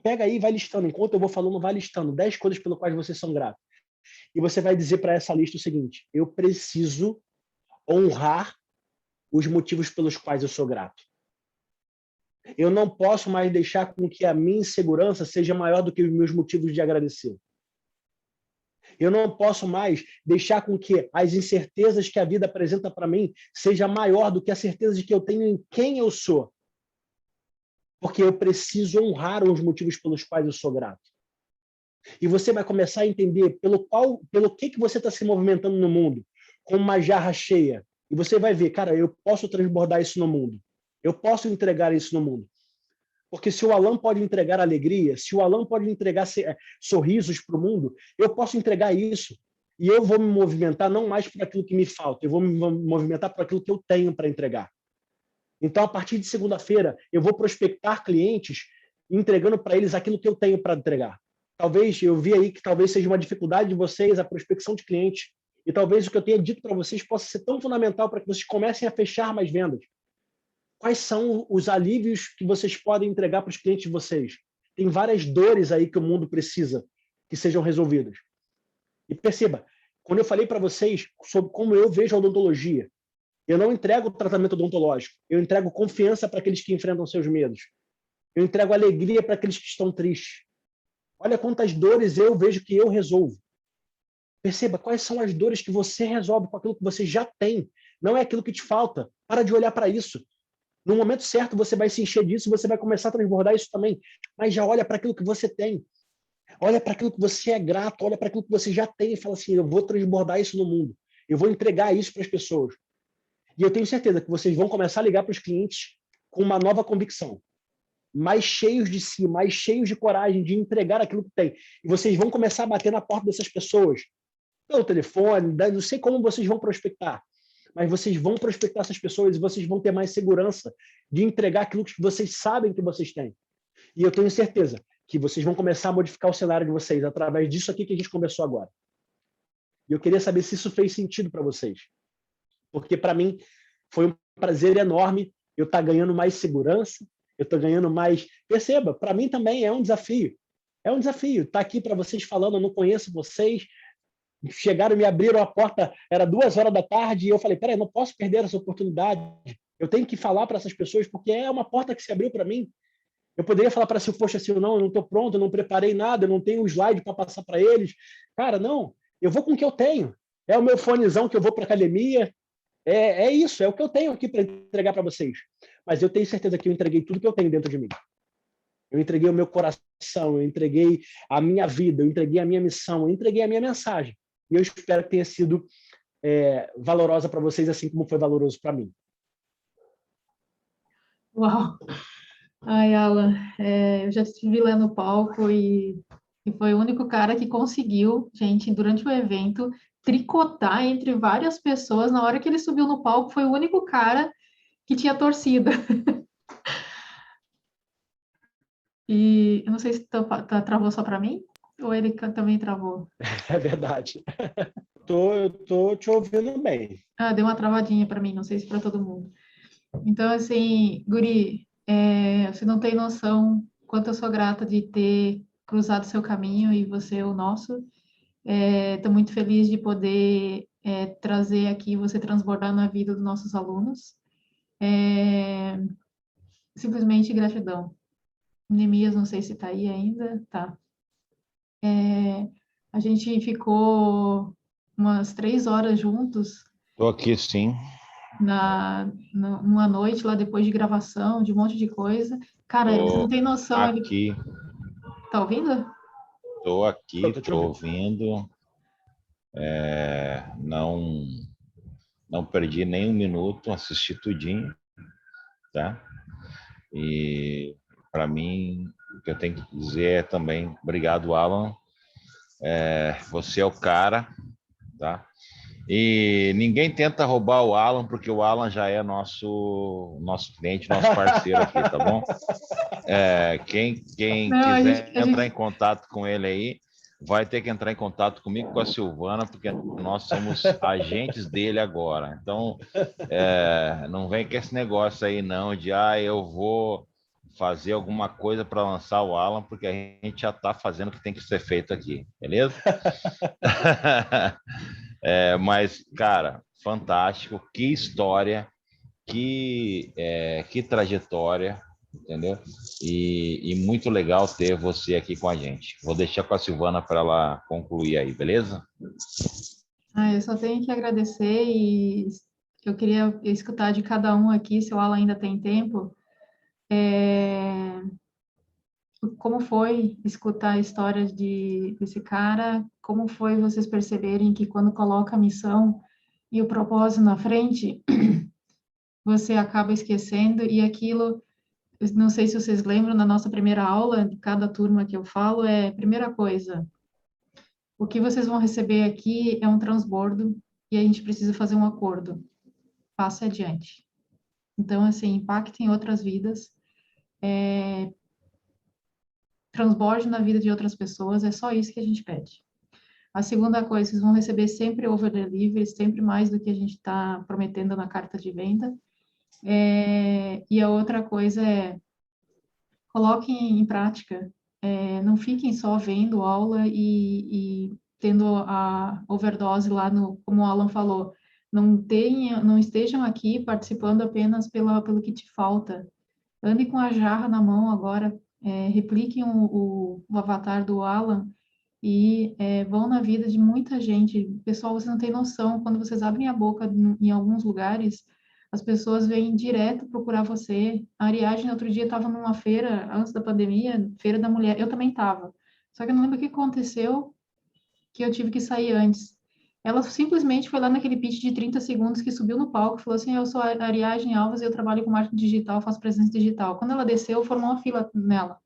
pega aí e vai listando. Enquanto eu vou falando, vai listando 10 coisas pelas quais vocês são gratos. E você vai dizer para essa lista o seguinte: eu preciso honrar os motivos pelos quais eu sou grato. Eu não posso mais deixar com que a minha insegurança seja maior do que os meus motivos de agradecer. Eu não posso mais deixar com que as incertezas que a vida apresenta para mim seja maior do que a certeza de que eu tenho em quem eu sou. Porque eu preciso honrar os motivos pelos quais eu sou grato. E você vai começar a entender pelo que você está se movimentando no mundo, com uma jarra cheia. E você vai ver, cara, eu posso transbordar isso no mundo. Eu posso entregar isso no mundo. Porque se o Alan pode entregar alegria, se o Alan pode entregar sorrisos para o mundo, eu posso entregar isso. E eu vou me movimentar não mais por aquilo que me falta, eu vou me movimentar por aquilo que eu tenho para entregar. Então, a partir de segunda-feira, eu vou prospectar clientes entregando para eles aquilo que eu tenho para entregar. Talvez, eu vi aí que talvez seja uma dificuldade de vocês a prospecção de clientes. E talvez o que eu tenha dito para vocês possa ser tão fundamental para que vocês comecem a fechar mais vendas. Quais são os alívios que vocês podem entregar para os clientes de vocês? Tem várias dores aí que o mundo precisa que sejam resolvidas. E perceba, Quando eu falei para vocês sobre como eu vejo a odontologia, eu não entrego tratamento odontológico, eu entrego confiança para aqueles que enfrentam seus medos. Eu entrego alegria para aqueles que estão tristes. Olha quantas dores eu vejo que eu resolvo. Perceba quais são as dores que você resolve com aquilo que você já tem. Não é aquilo que te falta. Para de olhar para isso. No momento certo, você vai se encher disso, você vai começar a transbordar isso também. Mas já olha para aquilo que você tem. Olha para aquilo que você é grato, olha para aquilo que você já tem e fala assim, eu vou transbordar isso no mundo. Eu vou entregar isso para as pessoas. E eu tenho certeza que vocês vão começar a ligar para os clientes com uma nova convicção. Mais cheios de si, mais cheios de coragem de entregar aquilo que tem. E vocês vão começar a bater na porta dessas pessoas. Pelo telefone, não sei como vocês vão prospectar. Mas vocês vão prospectar essas pessoas e vocês vão ter mais segurança de entregar aquilo que vocês sabem que vocês têm. E eu tenho certeza que vocês vão começar a modificar o cenário de vocês através disso aqui que a gente conversou agora. E eu queria saber se isso fez sentido para vocês. Porque, para mim, foi um prazer enorme eu estar ganhando mais segurança, eu estou ganhando mais... Perceba, para mim também é um desafio. É um desafio estar aqui para vocês falando, eu não conheço vocês, chegaram, me abriram a porta, era 2h da tarde, e eu falei, peraí, não posso perder essa oportunidade, eu tenho que falar para essas pessoas, porque é uma porta que se abriu para mim. Eu poderia falar para si, poxa, assim, não, eu não estou pronto, eu não preparei nada, eu não tenho um slide para passar para eles. Cara, não, eu vou com o que eu tenho. É o meu fonezão que eu vou para a academia, é isso, é o que eu tenho aqui para entregar para vocês. Mas eu tenho certeza que eu entreguei tudo que eu tenho dentro de mim. Eu entreguei o meu coração, eu entreguei a minha vida, eu entreguei a minha missão, eu entreguei a minha mensagem. E eu espero que tenha sido valorosa para vocês, assim como foi valoroso para mim. Uau! Ai, Alan, eu já estive lá no palco e foi o único cara que conseguiu, gente, durante o evento, tricotar entre várias pessoas. Na hora que ele subiu no palco, foi o único cara que tinha torcida. E eu não sei se travou só para mim ou ele também travou. É verdade. Eu tô te ouvindo bem. Ah, deu uma travadinha para mim, não sei se para todo mundo. Então, assim, Guri, você não tem noção quanto eu sou grata de ter cruzado seu caminho e você o nosso. Estou muito feliz de poder trazer aqui, você transbordar na vida dos nossos alunos. Simplesmente gratidão. Neemias, não sei se está aí ainda. Tá. A gente ficou umas 3 horas juntos. Estou aqui, sim. Numa noite lá depois de gravação, de um monte de coisa. Cara, você não tem noção. Aqui. Tá ouvindo? Estou aqui, estou ouvindo. Não perdi nem um minuto, assisti tudinho, tá? E para mim, o que eu tenho que dizer é também, obrigado, Alan. Você é o cara, tá? E ninguém tenta roubar o Alan, porque o Alan já é nosso cliente, nosso parceiro aqui, tá bom? Quem quiser entrar em contato com ele aí, vai ter que entrar em contato comigo, com a Silvana, porque nós somos agentes dele agora. Então, não vem com esse negócio aí não, de eu vou fazer alguma coisa para lançar o Alan, porque a gente já está fazendo o que tem que ser feito aqui, beleza? Mas, cara, fantástico, que história, que trajetória, entendeu? E muito legal ter você aqui com a gente. Vou deixar com a Silvana para ela concluir aí, beleza? Eu só tenho que agradecer e eu queria escutar de cada um aqui, se o Alan ainda tem tempo, como foi escutar a história desse cara, como foi vocês perceberem que quando coloca a missão e o propósito na frente, você acaba esquecendo e aquilo, não sei se vocês lembram, na nossa primeira aula, de cada turma que eu falo, primeira coisa, o que vocês vão receber aqui é um transbordo e a gente precisa fazer um acordo. Passe adiante. Então, assim, impacte em outras vidas, transborde na vida de outras pessoas, é só isso que a gente pede. A segunda coisa, vocês vão receber sempre over delivery, sempre mais do que a gente está prometendo na carta de venda. E a outra coisa coloquem em prática, não fiquem só vendo aula e tendo a overdose lá no, como o Alan falou, não estejam aqui participando apenas pelo que te falta. Ande com a jarra na mão agora, repliquem o avatar do Alan e vão na vida de muita gente. Pessoal, vocês não têm noção, quando vocês abrem a boca em alguns lugares, as pessoas vêm direto procurar você. A Ariadne, outro dia, estava numa feira, antes da pandemia, Feira da Mulher, eu também estava. Só que eu não lembro o que aconteceu, que eu tive que sair antes. Ela simplesmente foi lá naquele pitch de 30 segundos que subiu no palco e falou assim, eu sou a Ariadne Alves e eu trabalho com marketing digital, faço presença digital. Quando ela desceu, formou uma fila nela.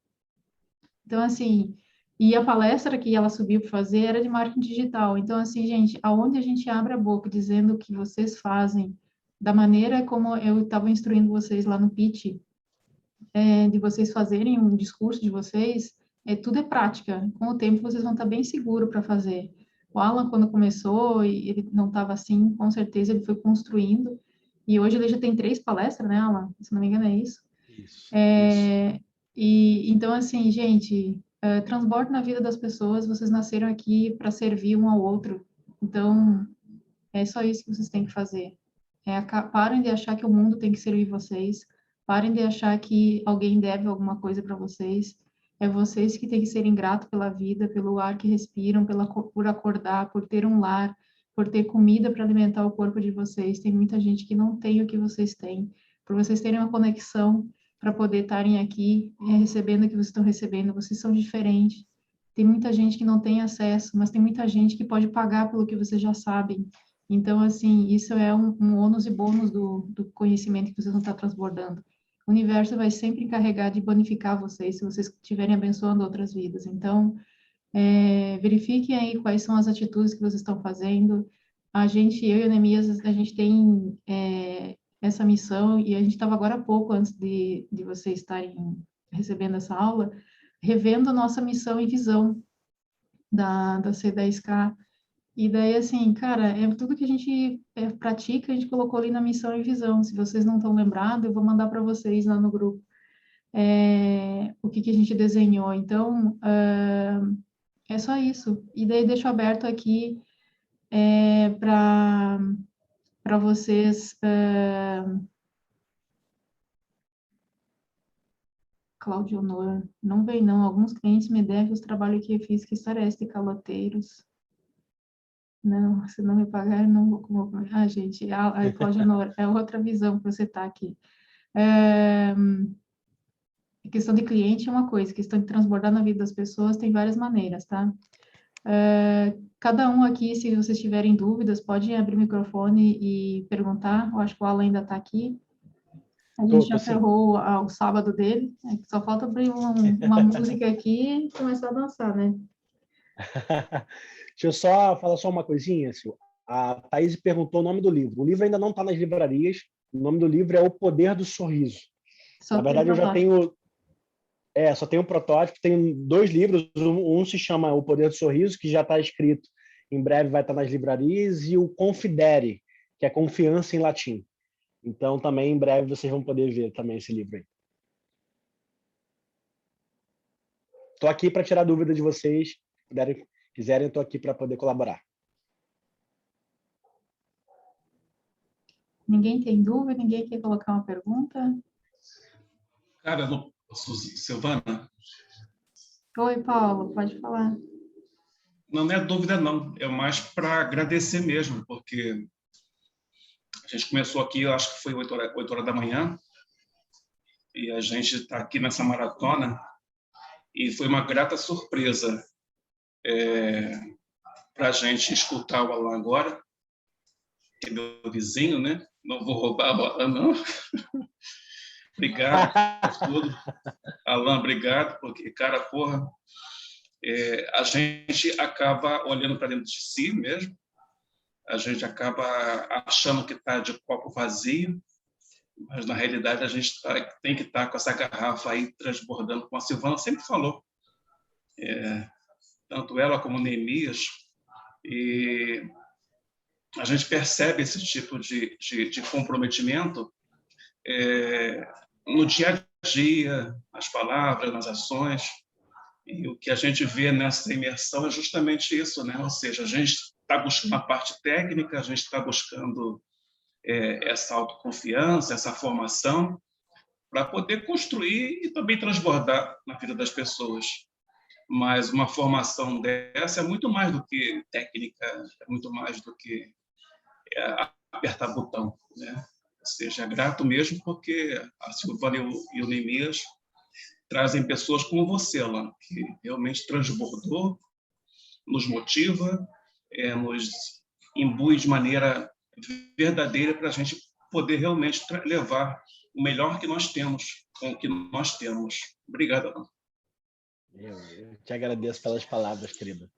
Então, assim, e a palestra que ela subiu para fazer era de marketing digital. Então, assim, gente, aonde a gente abre a boca dizendo o que vocês fazem, da maneira como eu estava instruindo vocês lá no pitch, de vocês fazerem um discurso de vocês, tudo é prática. Com o tempo, vocês vão estar bem seguros para fazer. O Alan, quando começou, e ele não estava assim, com certeza ele foi construindo. E hoje ele já tem 3 palestras, né, Alan? Se não me engano, é isso. Isso. E então, assim, gente, transborde na vida das pessoas, vocês nasceram aqui para servir um ao outro. Então, é só isso que vocês têm que fazer. Parem de achar que o mundo tem que servir vocês, parem de achar que alguém deve alguma coisa para vocês. É vocês que têm que ser ingratos pela vida, pelo ar que respiram, por acordar, por ter um lar, por ter comida para alimentar o corpo de vocês. Tem muita gente que não tem o que vocês têm. Por vocês terem uma conexão para poder estarem aqui recebendo o que vocês estão recebendo, vocês são diferentes. Tem muita gente que não tem acesso, mas tem muita gente que pode pagar pelo que vocês já sabem. Então, assim, isso é um ônus e bônus do conhecimento que vocês vão estar transbordando. O universo vai sempre encarregar de bonificar vocês, se vocês estiverem abençoando outras vidas. Então, verifiquem aí quais são as atitudes que vocês estão fazendo. Eu e a Neemias, a gente tem essa missão, e a gente estava agora há pouco, antes de vocês estarem recebendo essa aula, revendo a nossa missão e visão da C10K. E daí, assim, cara, tudo que a gente pratica, a gente colocou ali na missão e visão. Se vocês não estão lembrados, eu vou mandar para vocês lá no grupo o que a gente desenhou. Então, é só isso. E daí deixo aberto aqui para vocês. Cláudio Honor, não vem não. Alguns clientes me devem os trabalhos que eu fiz, que estarece de caloteiros. Não, se não me pagar, não vou comer. Ah, gente, Cláudio Honor, é outra visão que você está aqui. Questão de cliente é uma coisa, questão de transbordar na vida das pessoas tem várias maneiras, tá? Cada um aqui, se vocês tiverem dúvidas, pode abrir o microfone e perguntar. Eu acho que o Alan ainda está aqui. A gente já ferrou o sábado dele, só falta abrir uma música aqui e começar a dançar, né? Deixa eu só falar uma coisinha, Sil. A Thaís perguntou o nome do livro. O livro ainda não está nas livrarias. O nome do livro é O Poder do Sorriso. Na verdade, eu já tenho... só tenho um protótipo. Tenho 2 livros. Um se chama O Poder do Sorriso, que já está escrito. Em breve vai estar nas livrarias. E o Confidere, que é confiança em latim. Então, também, em breve, vocês vão poder ver também esse livro aí. Estou aqui para tirar dúvida de vocês. Se quiserem, estou aqui para poder colaborar. Ninguém tem dúvida? Ninguém quer colocar uma pergunta? Cara, Silvana? Oi, Paulo, pode falar. Não é dúvida, não. É mais para agradecer mesmo, porque a gente começou aqui, eu acho que foi 8 horas da manhã, e a gente está aqui nessa maratona, e foi uma grata surpresa para a gente escutar o Alan agora, que é meu vizinho, né? Não vou roubar o Alan, não. Obrigado por tudo. Alan, obrigado, porque, cara, porra, a gente acaba olhando para dentro de si mesmo, a gente acaba achando que está de copo vazio, mas, na realidade, a gente tem que estar com essa garrafa aí transbordando, como a Silvana sempre falou. Tanto ela como Neemias, e a gente percebe esse tipo de comprometimento no dia a dia, nas palavras, nas ações, E o que a gente vê nessa imersão é justamente isso, né? Ou seja, a gente está buscando a parte técnica, a gente está buscando essa autoconfiança, essa formação, para poder construir e também transbordar na vida das pessoas. Mas uma formação dessa é muito mais do que técnica, é muito mais do que apertar botão, né? Ou seja, é grato mesmo porque a Silvana e o Neemias trazem pessoas como você, Alan, que realmente transbordou, nos motiva, nos imbui de maneira verdadeira para a gente poder realmente levar o melhor que nós temos com o que nós temos. Obrigado, Alan. Eu te agradeço pelas palavras, querida.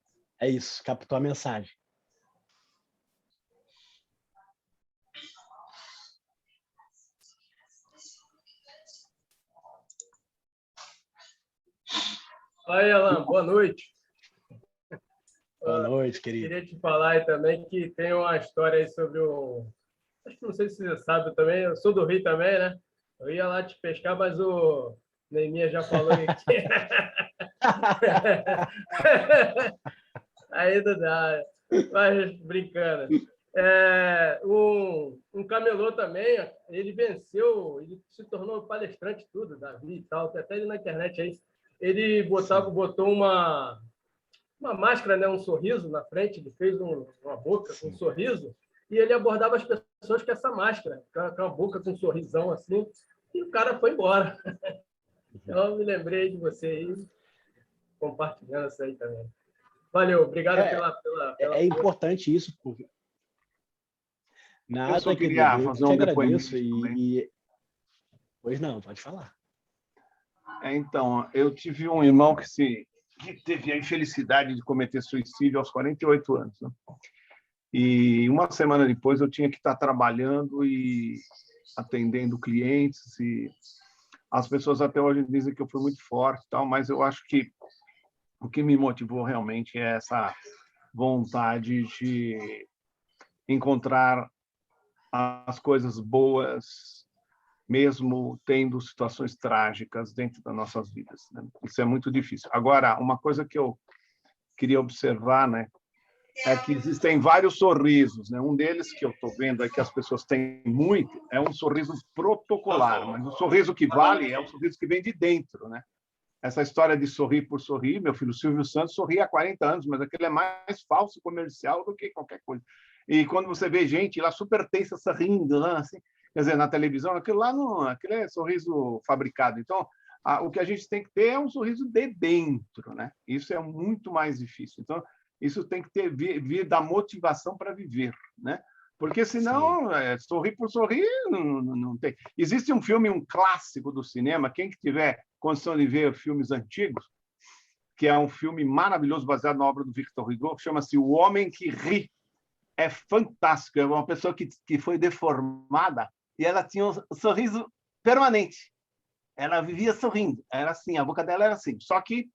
É isso, captou a mensagem. Oi, Alan, boa noite. Boa noite, querido. Queria te falar aí também que tem uma história aí sobre o... Acho que não sei se você sabe também, eu sou do Rio também, né? Eu ia lá te pescar, mas o Neemias já falou aqui. Aí não dá, mas brincando. Um camelô também, ele venceu, ele se tornou palestrante tudo, Davi e tal, tem até ele na internet aí. Ele botou uma máscara, né, um sorriso na frente, ele fez uma boca com um sorriso, e ele abordava as pessoas com essa máscara, com a boca com um sorrisão assim, e o cara foi embora. Então, eu me lembrei de você aí, compartilhando isso aí também. Valeu, obrigado pela É importante isso, porque... Nada, eu só querido, queria eu fazer te um agradeço depoimento. Pois não, pode falar. Então, eu tive um irmão que teve a infelicidade de cometer suicídio aos 48 anos. Né? E uma semana depois eu tinha que estar trabalhando e atendendo clientes, e as pessoas até hoje dizem que eu fui muito forte, tal, mas eu acho que o que me motivou realmente é essa vontade de encontrar as coisas boas, mesmo tendo situações trágicas dentro das nossas vidas, né? Isso é muito difícil. Agora, uma coisa que eu queria observar, né, é que existem vários sorrisos, né? Um deles que eu estou vendo é que as pessoas têm muito, é um sorriso protocolar, mas o sorriso que vale é o sorriso que vem de dentro, né? Essa história de sorrir por sorrir, meu filho Silvio Santos sorria há 40 anos, mas aquele é mais falso comercial do que qualquer coisa. E quando você vê gente lá super tensa, sorrindo, lá, assim, quer dizer, na televisão, aquilo lá não, aquilo é sorriso fabricado. Então, o que a gente tem que ter é um sorriso de dentro, né? Isso é muito mais difícil. Então, isso tem que vir da motivação para viver, né? Porque senão, sorrir por sorrir, não tem. Existe um filme, um clássico do cinema, quem que tiver condição de ver filmes antigos, que é um filme maravilhoso, baseado na obra do Victor Hugo, que chama-se O Homem que Ri. É fantástico, é uma pessoa que foi deformada e ela tinha um sorriso permanente. Ela vivia sorrindo, era assim, a boca dela era assim. Só que,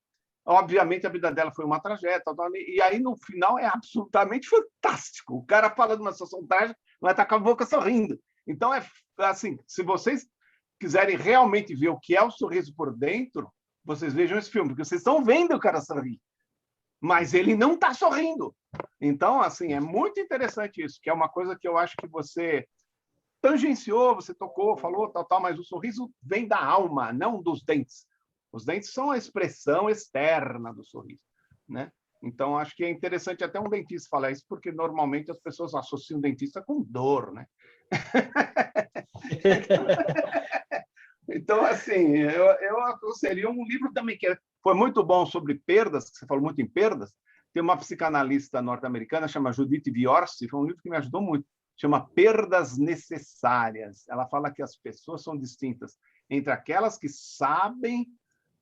obviamente, a vida dela foi uma tragédia, e aí, no final, é absolutamente fantástico. O cara fala de uma situação trágica, mas está com a boca sorrindo. Então, é assim, se vocês quiserem realmente ver o que é o sorriso por dentro, vocês vejam esse filme, porque vocês estão vendo o cara sorrir, mas ele não está sorrindo. Então, assim, é muito interessante isso, que é uma coisa que eu acho que você tangenciou, você tocou, falou, tal, mas o sorriso vem da alma, não dos dentes. Os dentes são a expressão externa do sorriso, né? Então, acho que é interessante até um dentista falar isso, porque normalmente as pessoas associam o dentista com dor, né? Então, assim, eu aconselharia um livro também que foi muito bom sobre perdas, que você falou muito em perdas. Tem uma psicanalista norte-americana, chama Judith Viorsi, foi um livro que me ajudou muito, chama Perdas Necessárias. Ela fala que as pessoas são distintas entre aquelas que sabem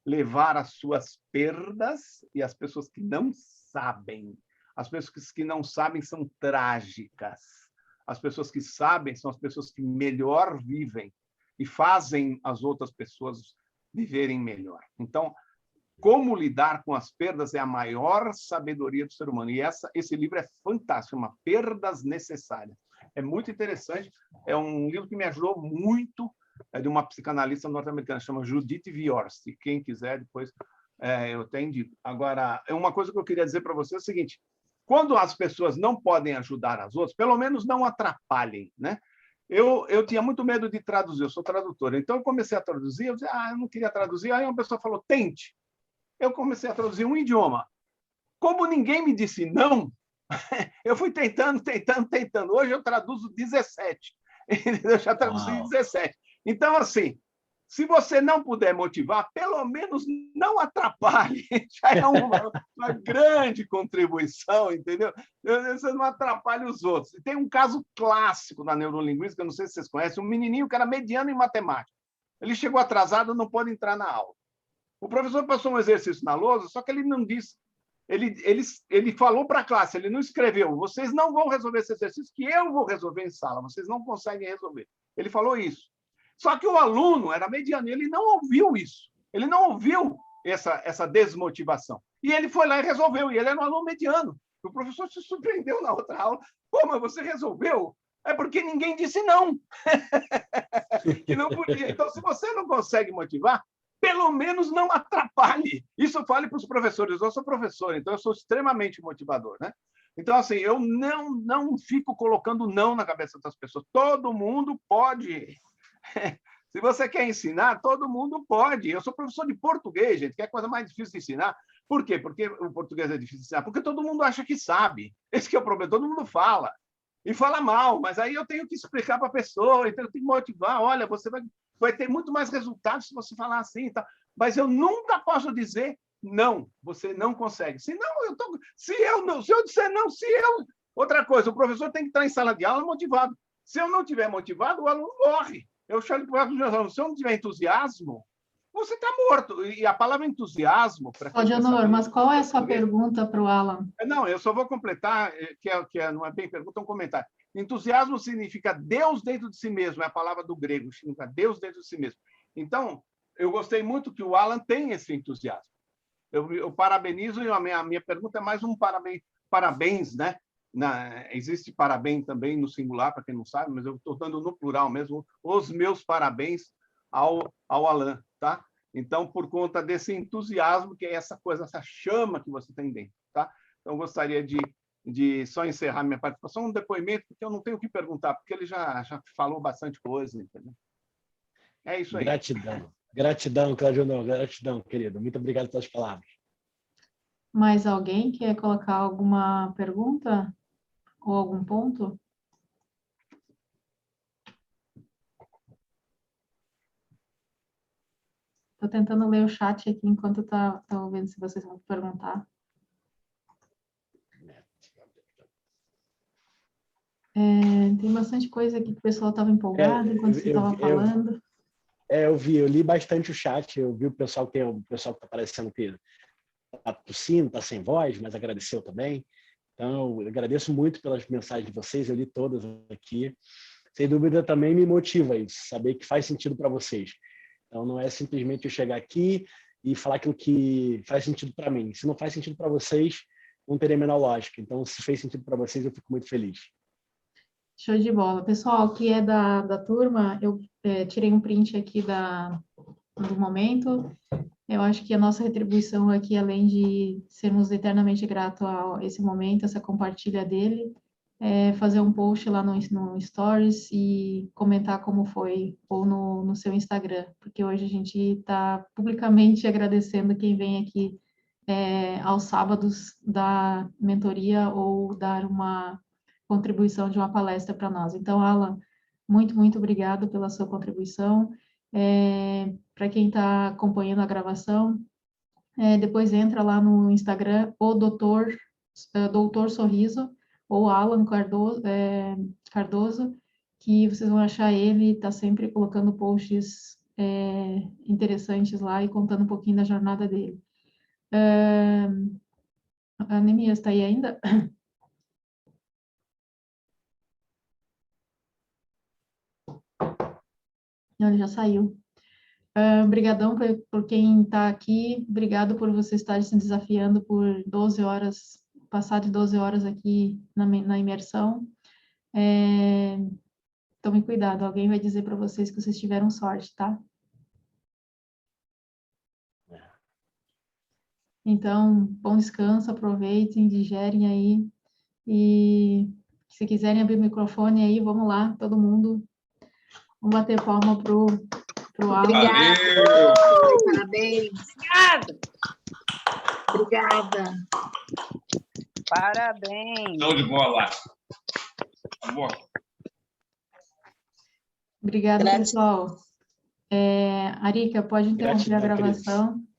levar as suas perdas e as pessoas que não sabem. As pessoas que não sabem são trágicas. As pessoas que sabem são as pessoas que melhor vivem e fazem as outras pessoas viverem melhor. Então, como lidar com as perdas é a maior sabedoria do ser humano. E esse livro é fantástico, chama Perdas Necessárias. É muito interessante, é um livro que me ajudou muito, é de uma psicanalista norte-americana, chama Judith Viorsi. Quem quiser depois Eu tenho dito. Agora, uma coisa que eu queria dizer para você é o seguinte: quando as pessoas não podem ajudar as outras, pelo menos não atrapalhem, né? Eu tinha muito medo de traduzir, eu sou tradutor, então eu comecei a traduzir, eu disse, eu não queria traduzir, aí uma pessoa falou, tente. Eu comecei a traduzir um idioma. Como ninguém me disse não, eu fui tentando. Hoje eu traduzo 17. Eu já traduzi 17. Então, assim, se você não puder motivar, pelo menos não atrapalhe. Já é uma grande contribuição, entendeu? Você não atrapalha os outros. E tem um caso clássico na neurolinguística, não sei se vocês conhecem, um menininho que era mediano em matemática. Ele chegou atrasado, não pôde entrar na aula. O professor passou um exercício na lousa, só que ele não disse. Ele falou para a classe, ele não escreveu, vocês não vão resolver esse exercício, que eu vou resolver em sala, vocês não conseguem resolver. Ele falou isso. Só que o aluno era mediano, ele não ouviu isso, ele não ouviu essa desmotivação. E ele foi lá e resolveu, e ele era um aluno mediano. O professor se surpreendeu na outra aula. Pô, mas você resolveu? É porque ninguém disse não. Que não podia. Então, se você não consegue motivar, pelo menos não atrapalhe. Isso eu falo para os professores. Eu sou professor, então eu sou extremamente motivador, né? Então, assim, eu não fico colocando não na cabeça das pessoas. Todo mundo pode. Se você quer ensinar, todo mundo pode. Eu sou professor de português, gente, que é a coisa mais difícil de ensinar. Por quê? Porque o português é difícil de ensinar? Porque todo mundo acha que sabe. Esse que é o problema. Todo mundo fala. E fala mal, mas aí eu tenho que explicar para a pessoa, então eu tenho que motivar. Olha, você vai ter muito mais resultados se você falar assim. Tá? Mas eu nunca posso dizer não, você não consegue. Se eu disser não, Outra coisa, o professor tem que estar em sala de aula motivado. Se eu não estiver motivado, o aluno morre. Eu chamo para os meus alunos, se eu não tiver entusiasmo, você está morto. E a palavra entusiasmo... Agenor, mas qual é a sua pergunta para o Alan? Não, eu só vou completar, não é bem pergunta, é um comentário. Entusiasmo significa Deus dentro de si mesmo, é a palavra do grego, significa Deus dentro de si mesmo. Então, eu gostei muito que o Alan tem esse entusiasmo. Eu parabenizo, e a minha pergunta é mais um parabéns, né? Existe parabéns também no singular, para quem não sabe, mas eu estou dando no plural mesmo, os meus parabéns ao Alan, tá? Então, por conta desse entusiasmo, que é essa coisa, essa chama que você tem dentro, tá? Então, eu gostaria de só encerrar minha participação, um depoimento, porque eu não tenho o que perguntar, porque ele já falou bastante coisa, entendeu? É isso aí. Gratidão, Cláudio, gratidão, querido. Muito obrigado pelas palavras. Mais alguém quer colocar alguma pergunta ou algum ponto? Estou tentando ler o chat aqui enquanto tá ouvindo, se vocês vão perguntar. Tem bastante coisa aqui que o pessoal estava empolgado enquanto você estava falando. Eu li bastante o chat, eu vi o pessoal que está aparecendo que está tossindo, está sem voz, mas agradeceu também. Então, eu agradeço muito pelas mensagens de vocês, eu li todas aqui. Sem dúvida, também me motiva isso, saber que faz sentido para vocês. Então, não é simplesmente eu chegar aqui e falar aquilo que faz sentido para mim. Se não faz sentido para vocês, não teria a menor lógica. Então, se fez sentido para vocês, eu fico muito feliz. Show de bola. Pessoal, que é da turma, eu tirei um print aqui do momento. Eu acho que a nossa retribuição aqui, além de sermos eternamente gratos a esse momento, essa compartilha dele, é fazer um post lá no Stories e comentar como foi, ou no seu Instagram, porque hoje a gente está publicamente agradecendo quem vem aqui aos sábados dar mentoria ou dar uma contribuição de uma palestra para nós. Então, Alan, muito, muito obrigado pela sua contribuição. Para quem está acompanhando a gravação, depois entra lá no Instagram, o Doutor Sorriso, ou Alan Cardoso, que vocês vão achar ele, está sempre colocando posts interessantes lá e contando um pouquinho da jornada dele. A Nemias está aí ainda? Não, ele já saiu. Obrigadão por quem está aqui, obrigado por você estar se desafiando por 12 horas, passar de 12 horas aqui na imersão. Tomem cuidado, alguém vai dizer para vocês que vocês tiveram sorte, tá? Então, bom descanso, aproveitem, digerem aí. E se quiserem abrir o microfone aí, vamos lá, todo mundo. Vamos bater palma pro Alan. Valeu! Parabéns. Obrigada. Parabéns. Show de bola. Boa. Obrigada, pessoal. Arica, pode interromper a Gratidão, gravação.